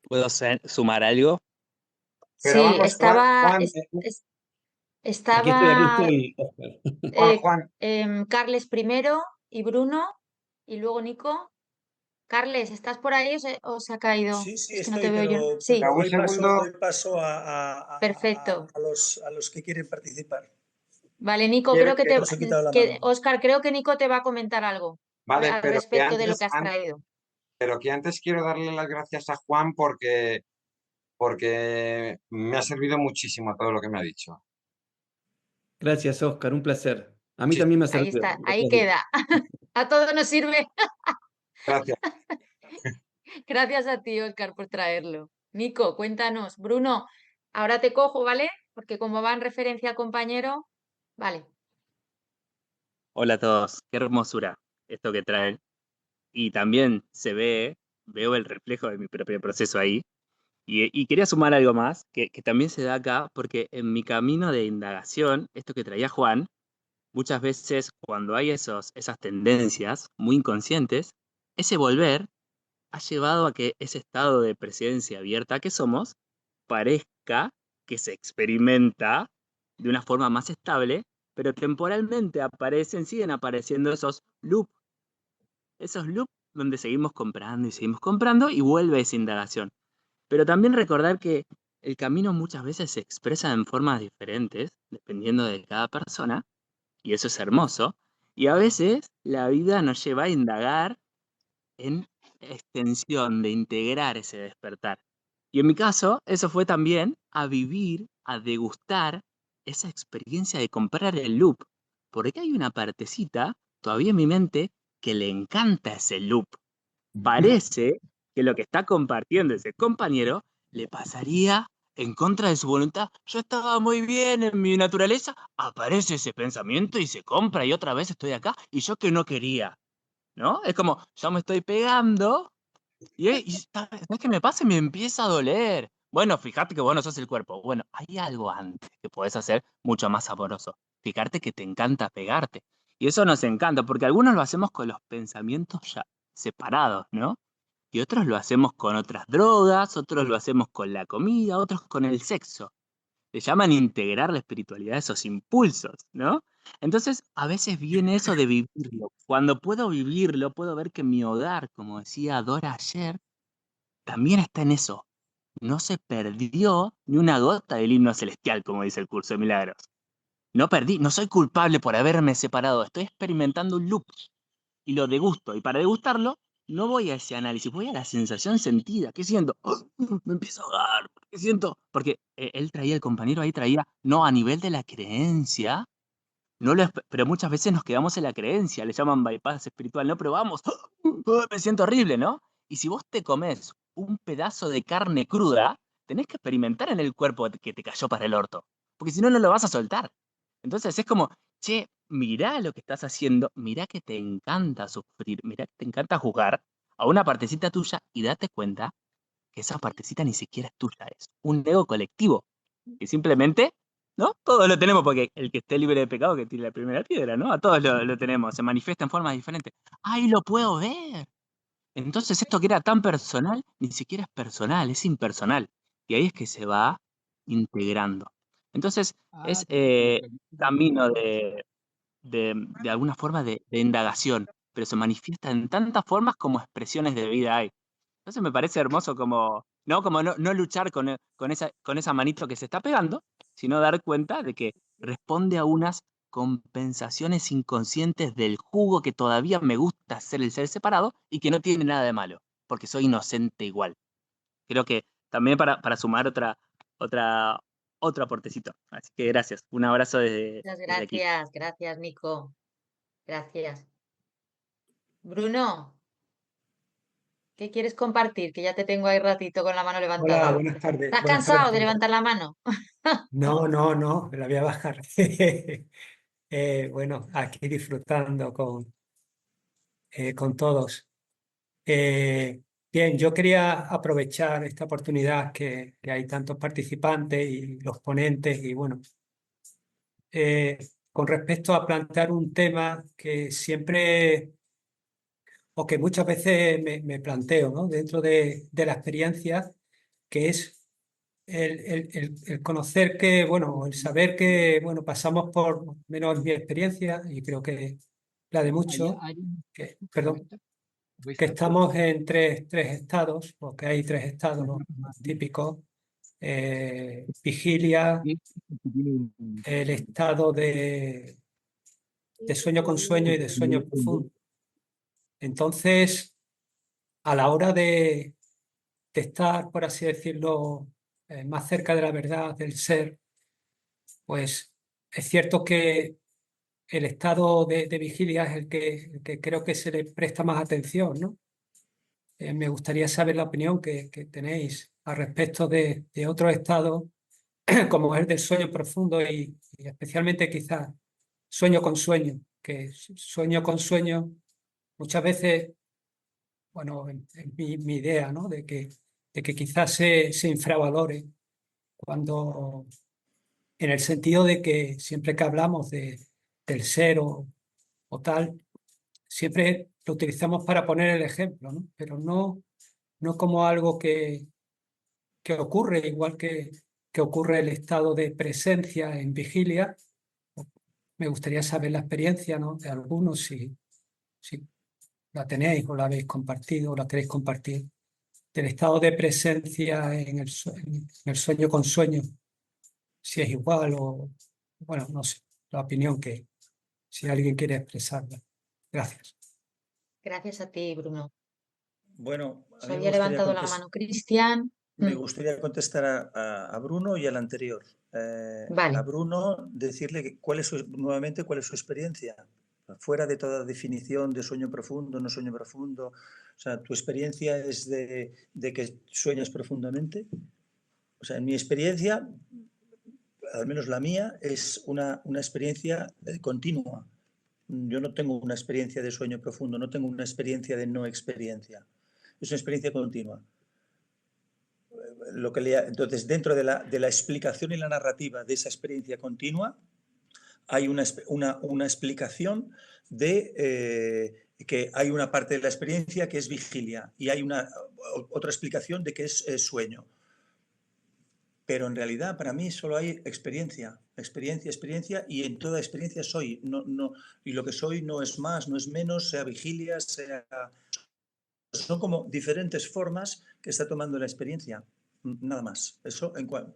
¿Puedo sumar algo? Pero Sí, vamos, Juan, Juan, Aquí estaba estoy, Oscar. Juan, Juan, Carles primero y Bruno y luego Nico. Carles, ¿estás por ahí o se ha caído? Sí, sí, Es que no te estoy, veo yo. pero Sí, Un segundo. doy paso perfecto. a los que quieren participar. Vale, Nico, Quiero creo que que- Os he quitado la mano. Óscar, creo que Nico te va a comentar algo Vale, al respecto de lo que has traído. pero que antes quiero darle las gracias a Juan porque me ha servido muchísimo todo lo que me ha dicho. Gracias, Oscar, un placer. A mí Muchísimas también me ha Ahí servido. está, ahí Gracias. queda. A todos nos sirve. gracias. Gracias a ti, Óscar, por traerlo. Nico, cuéntanos. Bruno, ahora te cojo, ¿vale? Porque como va en referencia al compañero, vale. Hola a todos, qué hermosura esto que traen. Y también veo el reflejo de mi propio proceso ahí. Y quería sumar algo más, que también se da acá, porque en mi camino de indagación, esto que traía Juan, muchas veces cuando hay esas tendencias muy inconscientes, ese volver ha llevado a que ese estado de presencia abierta que somos parezca que se experimenta de una forma más estable, pero temporalmente siguen apareciendo esos loops donde seguimos comprando y vuelve esa indagación. Pero también recordar que el camino muchas veces se expresa en formas diferentes, dependiendo de cada persona, y eso es hermoso, y a veces la vida nos lleva a indagar en extensión, de integrar ese despertar. Y en mi caso, eso fue también a vivir, a degustar esa experiencia de comprar el loop, porque hay una partecita todavía en mi mente que le encanta ese loop. Parece que lo que está compartiendo ese compañero le pasaría en contra de su voluntad. Yo estaba muy bien en mi naturaleza, aparece ese pensamiento y se compra y otra vez estoy acá y yo que no quería. ¿No? Es como, yo me estoy pegando ¿sabes qué me pasa? Y me empieza a doler. Bueno, fíjate que vos no sos el cuerpo. Bueno, hay algo antes que podés hacer mucho más sabroso. Fíjate que te encanta pegarte. Y eso nos encanta, porque algunos lo hacemos con los pensamientos ya separados, ¿no? Y otros lo hacemos con otras drogas, otros lo hacemos con la comida, otros con el sexo. Le llaman integrar la espiritualidad a esos impulsos, ¿no? Entonces, a veces viene eso de vivirlo. Cuando puedo vivirlo, puedo ver que mi hogar, como decía Dora ayer, también está en eso. No se perdió ni una gota del himno celestial, como dice el curso de milagros. No perdí, no soy culpable por haberme separado, estoy experimentando un loop y lo degusto. Y para degustarlo, no voy a ese análisis, voy a la sensación sentida. ¿Qué siento? Me empiezo a ahogar. ¿Qué siento? Porque él traía, el compañero ahí traía, no a nivel de la creencia, no pero muchas veces nos quedamos en la creencia, le llaman bypass espiritual, no probamos, me siento horrible, ¿no? Y si vos te comes un pedazo de carne cruda, tenés que experimentar en el cuerpo que te cayó para el orto, porque si no, no lo vas a soltar. Entonces es como, che, mirá lo que estás haciendo, mirá que te encanta sufrir, mirá que te encanta jugar a una partecita tuya y date cuenta que esa partecita ni siquiera es tuya, es un ego colectivo, que simplemente, ¿no? Todos lo tenemos, porque el que esté libre de pecado que tire la primera piedra, ¿no? A todos lo tenemos, se manifiesta en formas diferentes. ¡Ay, lo puedo ver! Entonces esto que era tan personal, ni siquiera es personal, es impersonal. Y ahí es que se va integrando. Entonces es camino de alguna forma de indagación, pero se manifiesta en tantas formas como expresiones de vida hay. Entonces me parece hermoso como, ¿no? Como no luchar con esa manito que se está pegando, sino dar cuenta de que responde a unas compensaciones inconscientes del jugo que todavía me gusta ser el ser separado y que no tiene nada de malo, porque soy inocente igual. Creo que también para sumar otra, otro aportecito. Así que gracias. Un abrazo Muchas desde aquí. gracias, gracias, Nico. Gracias. Bruno, ¿qué quieres compartir? Que ya te tengo ahí ratito con la mano Hola, levantada. buenas tardes. ¿Estás Buenas tardes a cansado de todos. levantar la mano? No, no, no, me la voy a bajar. Bueno, aquí disfrutando con todos. Bien, yo quería aprovechar esta oportunidad que hay tantos participantes y los ponentes y bueno, con respecto a plantear un tema que siempre o que muchas veces me planteo, ¿no? Dentro de la experiencia, que es el conocer que, bueno, el saber que, bueno, pasamos por, menos mi experiencia, y creo que la de muchos, perdón, que estamos en tres estados, porque hay tres estados típicos. Vigilia, el estado de sueño con sueño y de sueño profundo. Entonces, a la hora de estar, por así decirlo, más cerca de la verdad, del ser, pues es cierto que el estado de vigilia es el que creo que se le presta más atención, ¿no? Me gustaría saber la opinión que tenéis al respecto de otros estados, como es el del sueño profundo y especialmente quizás sueño con sueño, que sueño con sueño muchas veces, bueno, en mi idea, ¿no? De que quizás se infravalore cuando, en el sentido de que siempre que hablamos del ser o tal, siempre lo utilizamos para poner el ejemplo, ¿no? Pero no como algo que ocurre, igual que ocurre el estado de presencia en vigilia. Me gustaría saber la experiencia, ¿no? De algunos, si la tenéis o la habéis compartido o la queréis compartir, del estado de presencia en el sueño con sueño, si es igual o, bueno, no sé, la opinión que, si alguien quiere expresarla. Gracias. Gracias a ti, Bruno. Bueno, a Se mí me había gustaría levantado la mano Cristian. Me gustaría contestar a Bruno y al anterior. Vale. A Bruno decirle que nuevamente cuál es su experiencia, fuera de toda definición de sueño profundo, no sueño profundo. O sea, ¿tu experiencia es de que sueñas profundamente? O sea, en mi experiencia, al menos la mía, es una experiencia continua. Yo no tengo una experiencia de sueño profundo, no tengo una experiencia de no experiencia. Es una experiencia continua. Entonces, dentro de la explicación y la narrativa de esa experiencia continua, hay una explicación de que hay una parte de la experiencia que es vigilia y hay otra explicación de que es sueño. Pero en realidad para mí solo hay experiencia, y en toda experiencia soy. Y lo que soy no es más, no es menos, sea vigilia, sea... Son como diferentes formas que está tomando la experiencia. Nada más. Eso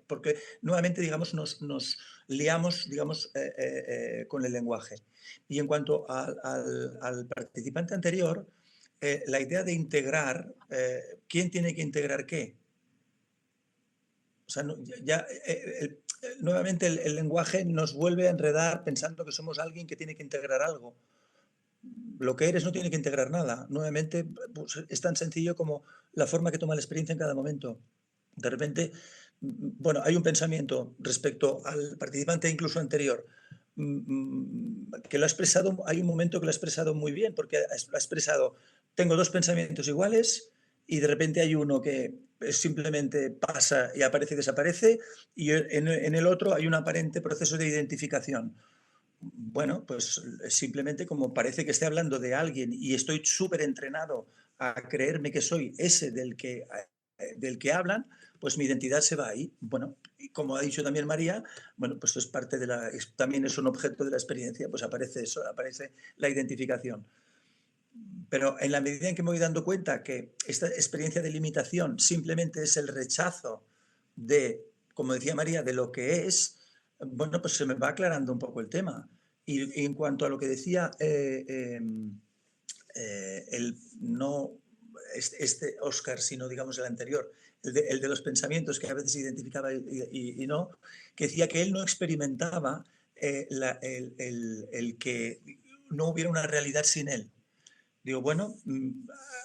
porque nuevamente, digamos, nos liamos, digamos, con el lenguaje. Y en cuanto al participante anterior, la idea de integrar, ¿quién tiene que integrar qué? O sea, nuevamente el lenguaje nos vuelve a enredar pensando que somos alguien que tiene que integrar algo. Lo que eres no tiene que integrar nada. Nuevamente, pues, es tan sencillo como la forma que toma la experiencia en cada momento. De repente, bueno, hay un pensamiento respecto al participante incluso anterior que lo ha expresado, hay un momento que lo ha expresado muy bien, porque lo ha expresado, tengo dos pensamientos iguales y de repente hay uno que simplemente pasa y aparece y desaparece, y en el otro hay un aparente proceso de identificación. Bueno, pues simplemente como parece que esté hablando de alguien y estoy súper entrenado a creerme que soy ese del que hablan, pues mi identidad se va ahí. Bueno, y como ha dicho también María, bueno, pues es parte también es un objeto de la experiencia, pues aparece eso, aparece la identificación. Pero en la medida en que me voy dando cuenta que esta experiencia de limitación simplemente es el rechazo de, como decía María, de lo que es, bueno, pues se me va aclarando un poco el tema. Y en cuanto a lo que decía no Oscar, sino digamos el anterior, el de los pensamientos que a veces identificaba y no, que decía que él no experimentaba el que no hubiera una realidad sin él. Digo, bueno,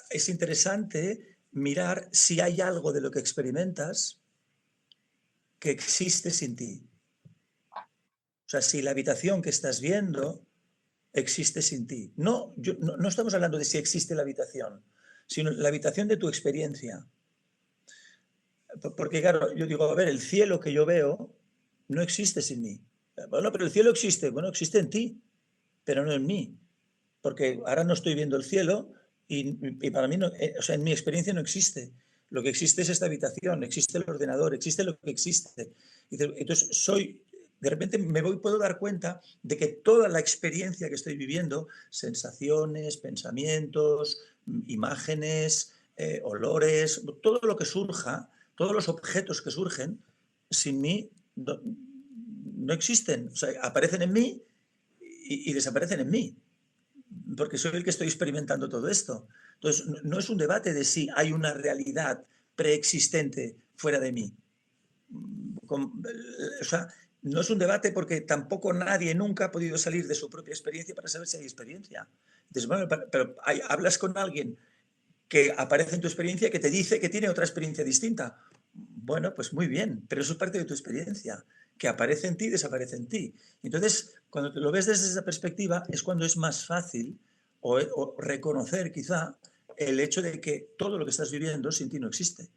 es interesante mirar si hay algo de lo que experimentas que existe sin ti. O sea, si la habitación que estás viendo existe sin ti. No estamos hablando de si existe la habitación, sino la habitación de tu experiencia. Porque, claro, yo digo, a ver, el cielo que yo veo no existe sin mí. Bueno, pero el cielo existe. Bueno, existe en ti, pero no en mí. Porque ahora no estoy viendo el cielo y para mí, o sea, en mi experiencia no existe. Lo que existe es esta habitación, existe el ordenador, existe lo que existe. Entonces, de repente puedo dar cuenta de que toda la experiencia que estoy viviendo, sensaciones, pensamientos, imágenes, olores, todo lo que surja, todos los objetos que surgen, sin mí no existen. O sea, aparecen en mí y desaparecen en mí, porque soy el que estoy experimentando todo esto. Entonces, no es un debate de si hay una realidad preexistente fuera de mí. O sea, no es un debate porque tampoco nadie nunca ha podido salir de su propia experiencia para saber si hay experiencia. Entonces, bueno, pero hablas con alguien que aparece en tu experiencia que te dice que tiene otra experiencia distinta. Bueno, pues muy bien, pero eso es parte de tu experiencia, que aparece en ti y desaparece en ti. Entonces, cuando te lo ves desde esa perspectiva, es cuando es más fácil o reconocer quizá el hecho de que todo lo que estás viviendo sin ti no existe.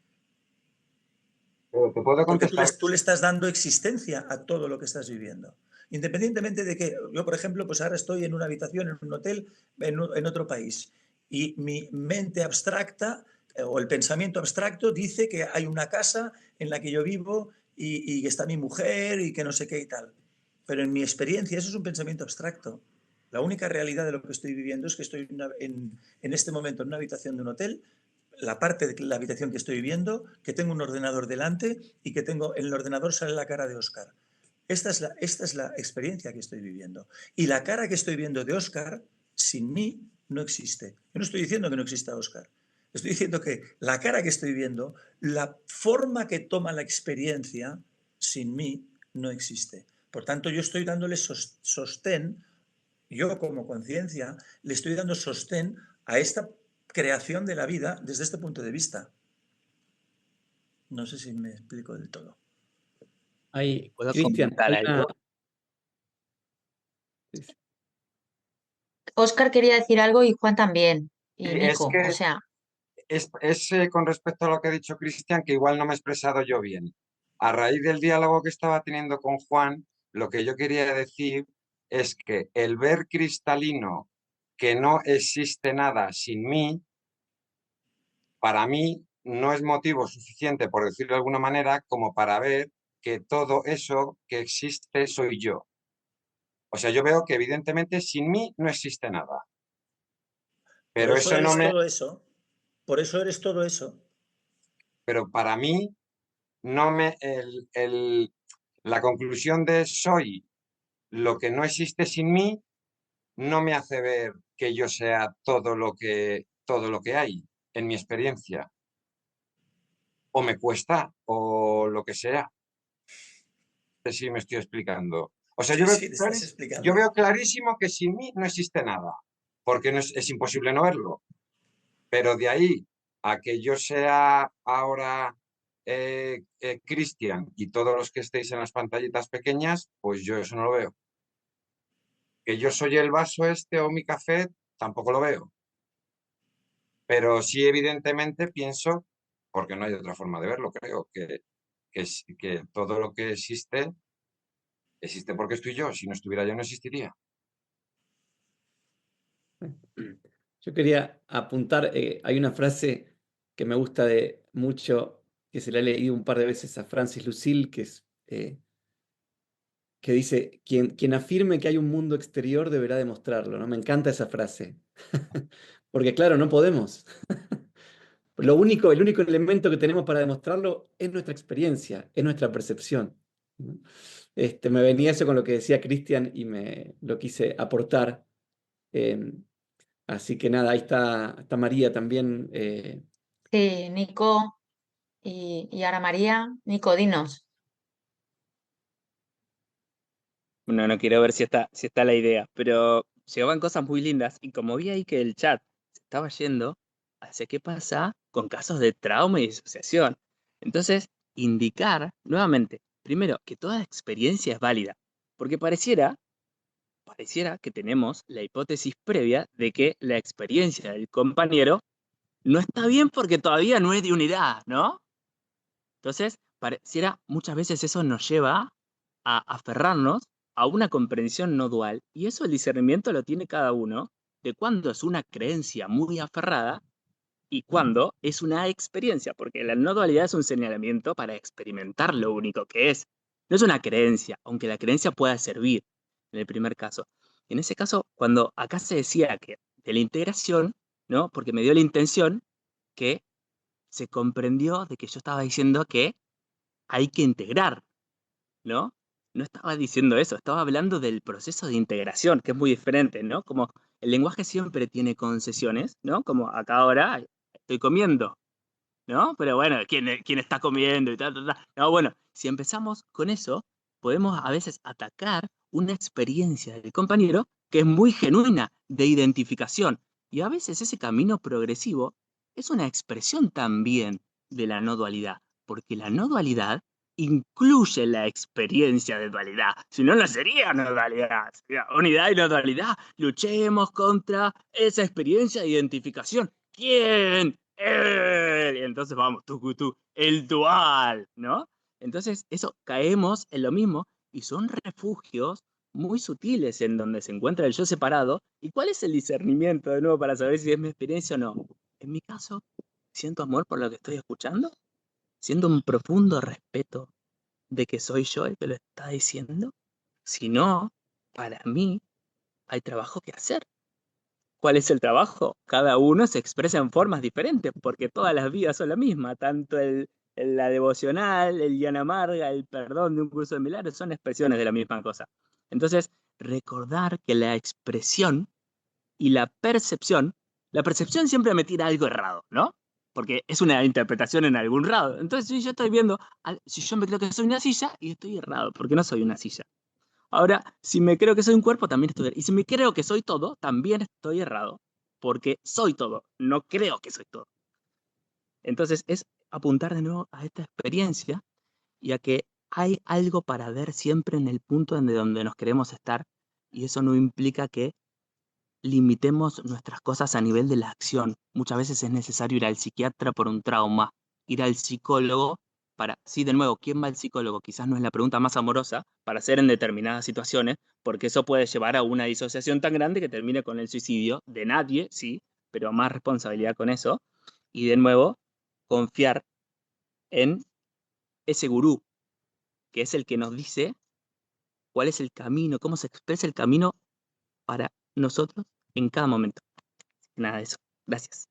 Pero te puedo Porque contestar. tú le estás dando existencia a todo lo que estás viviendo. Independientemente de que yo, por ejemplo, pues ahora estoy en una habitación, en un hotel, en otro país, y mi mente abstracta o el pensamiento abstracto dice que hay una casa en la que yo vivo y está mi mujer y que no sé qué y tal. Pero en mi experiencia eso es un pensamiento abstracto. La única realidad de lo que estoy viviendo es que estoy en este momento en una habitación de un hotel, la parte de la habitación que estoy viviendo, que tengo un ordenador delante y que tengo en el ordenador sale la cara de Óscar. Esta es la experiencia que estoy viviendo. Y la cara que estoy viendo de Óscar, sin mí, no existe. Yo no estoy diciendo que no exista Óscar. Estoy diciendo que la cara que estoy viendo, la forma que toma la experiencia, sin mí, no existe. Por tanto, yo estoy dándole sostén, yo como conciencia, le estoy dando sostén a esta creación de la vida desde este punto de vista. No sé si me explico del todo. ¿Puedo Cristian, comentar algo? Óscar quería decir algo y Juan también. Y Es Nico, que o sea, es con respecto a lo que ha dicho Cristian, que igual no me he expresado yo bien. A raíz del diálogo que estaba teniendo con Juan, lo que yo quería decir es que el ver cristalino que no existe nada sin mí, para mí no es motivo suficiente, por decirlo de alguna manera, como para ver que todo eso que existe soy yo. O sea, yo veo que evidentemente sin mí no existe nada. Por Pero eso eso no eres me, todo eso. Por eso eres todo eso. pero para mí no me, la conclusión de soy lo que no existe sin mí no me hace ver que yo sea todo lo que hay en mi experiencia. O me cuesta, o lo que sea. No sé si me estoy explicando. O sea, Sí, sí, te estás yo explicando. veo clarísimo que sin mí no existe nada, porque no es imposible no verlo. Pero de ahí a que yo sea ahora Cristian y todos los que estéis en las pantallitas pequeñas, pues yo eso no lo veo. Que yo soy el vaso este o mi café, tampoco lo veo. Pero sí, evidentemente, pienso, porque no hay otra forma de verlo, creo, que todo lo que existe, existe porque estoy yo. Si no estuviera yo, no existiría. Yo quería apuntar, hay una frase que me gusta de mucho, que se la he leído un par de veces a Francis Lucille, que dice, quien afirme que hay un mundo exterior deberá demostrarlo, ¿no? Me encanta esa frase. Porque claro, no podemos. El único elemento que tenemos para demostrarlo es nuestra experiencia, es nuestra percepción, ¿no? Me venía eso con lo que decía Cristian y me lo quise aportar. Así que nada, ahí está María también. sí, Nico y ahora María. Nico, dinos. Bueno, no quiero ver si está la idea, pero llegaban cosas muy lindas y como vi ahí que el chat se estaba yendo, hacia qué pasa con casos de trauma y disociación. Entonces, indicar nuevamente, primero, que toda experiencia es válida, porque pareciera que tenemos la hipótesis previa de que la experiencia del compañero no está bien porque todavía no es de unidad, ¿no? Entonces, pareciera muchas veces eso nos lleva a aferrarnos a una comprensión no dual, y eso el discernimiento lo tiene cada uno de cuándo es una creencia muy aferrada y cuándo es una experiencia, porque la no dualidad es un señalamiento para experimentar lo único que es. No es una creencia, aunque la creencia pueda servir en el primer caso. En ese caso, cuando acá se decía que de la integración, ¿no? Porque me dio la intención que se comprendió de que yo estaba diciendo que hay que integrar, ¿no? No estaba diciendo eso, estaba hablando del proceso de integración, que es muy diferente, ¿no? Como el lenguaje siempre tiene concesiones, ¿no? Como acá ahora estoy comiendo, ¿no? Pero bueno, ¿quién está comiendo y tal, tal, tal? No, bueno, si empezamos con eso, podemos a veces atacar una experiencia del compañero que es muy genuina de identificación. Y a veces ese camino progresivo es una expresión también de la no dualidad, porque la no dualidad incluye la experiencia de dualidad. Si no, no sería no dualidad, sería unidad y no dualidad. Luchemos contra esa experiencia de identificación. ¿Quién? Él. Y entonces vamos, tú, el dual, ¿no? Entonces, eso caemos en lo mismo y son refugios muy sutiles en donde se encuentra el yo separado. ¿Y cuál es el discernimiento, de nuevo, para saber si es mi experiencia o no? En mi caso, siento amor por lo que estoy escuchando, siento un profundo respeto de que soy yo el que lo está diciendo. Si no, para mí hay trabajo que hacer. ¿Cuál es el trabajo? Cada uno se expresa en formas diferentes, porque todas las vidas son la misma, tanto la devocional, el llana amarga, el perdón de un curso de milagros, son expresiones de la misma cosa. Entonces, recordar que la expresión y la percepción siempre me tira algo errado, ¿no? Porque es una interpretación en algún lado. Entonces, si yo estoy viendo, si yo me creo que soy una silla, y estoy errado, porque no soy una silla. Ahora, si me creo que soy un cuerpo, también estoy errado. Y si me creo que soy todo, también estoy errado, porque soy todo, no creo que soy todo. Entonces, es apuntar de nuevo a esta experiencia y a que hay algo para ver siempre en el punto donde nos queremos estar, y eso no implica que limitemos nuestras cosas a nivel de la acción. Muchas veces es necesario ir al psiquiatra por un trauma, ir al psicólogo para, sí, de nuevo, ¿quién va al psicólogo? Quizás no es la pregunta más amorosa para hacer en determinadas situaciones, porque eso puede llevar a una disociación tan grande que termine con el suicidio de nadie, sí, pero más responsabilidad con eso. Y de nuevo, confiar en ese gurú, que es el que nos dice cuál es el camino, cómo se expresa el camino para nosotros en cada momento. Nada de eso. Gracias.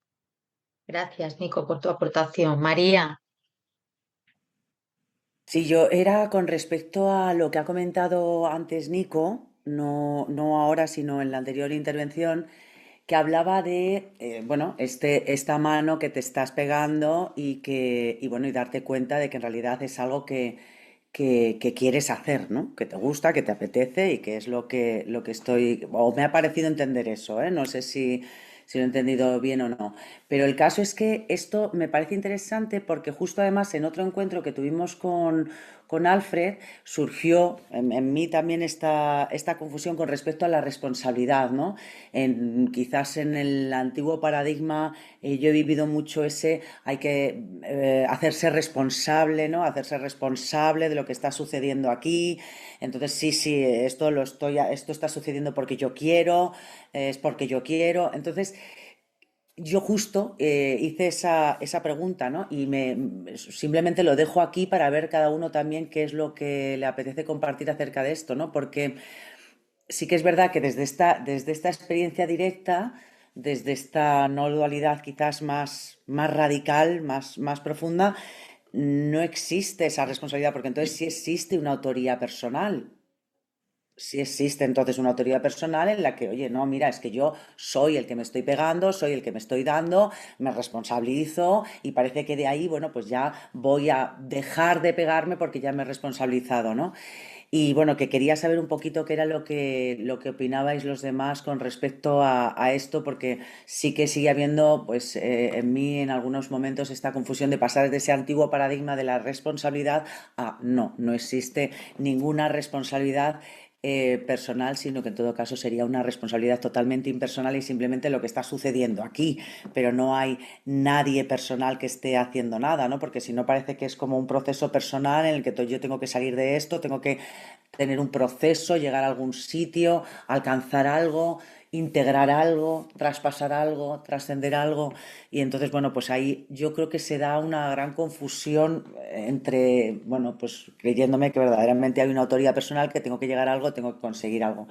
Gracias, Nico, por tu aportación. María, Sí, yo era con respecto a lo que ha comentado antes Nico, no ahora, sino en la anterior intervención, que hablaba de, bueno, esta mano que te estás pegando y bueno, y darte cuenta de que en realidad es algo que quieres hacer, ¿no? Que te gusta, que te apetece y que es lo que estoy, o me ha parecido entender eso, ¿eh? No sé si lo he entendido bien o no. Pero el caso es que esto me parece interesante porque justo además en otro encuentro que tuvimos con Alfred surgió en mí también esta confusión con respecto a la responsabilidad, ¿no? Quizás en el antiguo paradigma yo he vivido mucho hay que hacerse responsable, ¿no? Hacerse responsable de lo que está sucediendo aquí. Entonces, sí, esto está sucediendo porque yo quiero, es porque yo quiero. Entonces, yo justo hice esa pregunta, ¿no? Y simplemente lo dejo aquí para ver cada uno también qué es lo que le apetece compartir acerca de esto, ¿no? Porque sí que es verdad que desde esta experiencia directa, desde esta no dualidad quizás más radical, más profunda, no existe esa responsabilidad, porque entonces sí existe una autoría personal. Sí existe entonces una autoridad personal en la que, oye, no, mira, es que yo soy el que me estoy pegando, soy el que me estoy dando, me responsabilizo y parece que de ahí, bueno, pues ya voy a dejar de pegarme porque ya me he responsabilizado, ¿no? Y bueno, que quería saber un poquito qué era lo que opinabais los demás con respecto a esto, porque sí que sigue habiendo, pues en mí en algunos momentos esta confusión de pasar de ese antiguo paradigma de la responsabilidad a no existe ninguna responsabilidad personal, sino que en todo caso sería una responsabilidad totalmente impersonal y simplemente lo que está sucediendo aquí, pero no hay nadie personal que esté haciendo nada, ¿no? Porque si no parece que es como un proceso personal en el que yo tengo que salir de esto, tengo que tener un proceso, llegar a algún sitio, alcanzar algo, integrar algo, traspasar algo, trascender algo. Y entonces, bueno, pues ahí yo creo que se da una gran confusión entre, bueno, pues creyéndome que verdaderamente hay una autoridad personal, que tengo que llegar a algo, tengo que conseguir algo.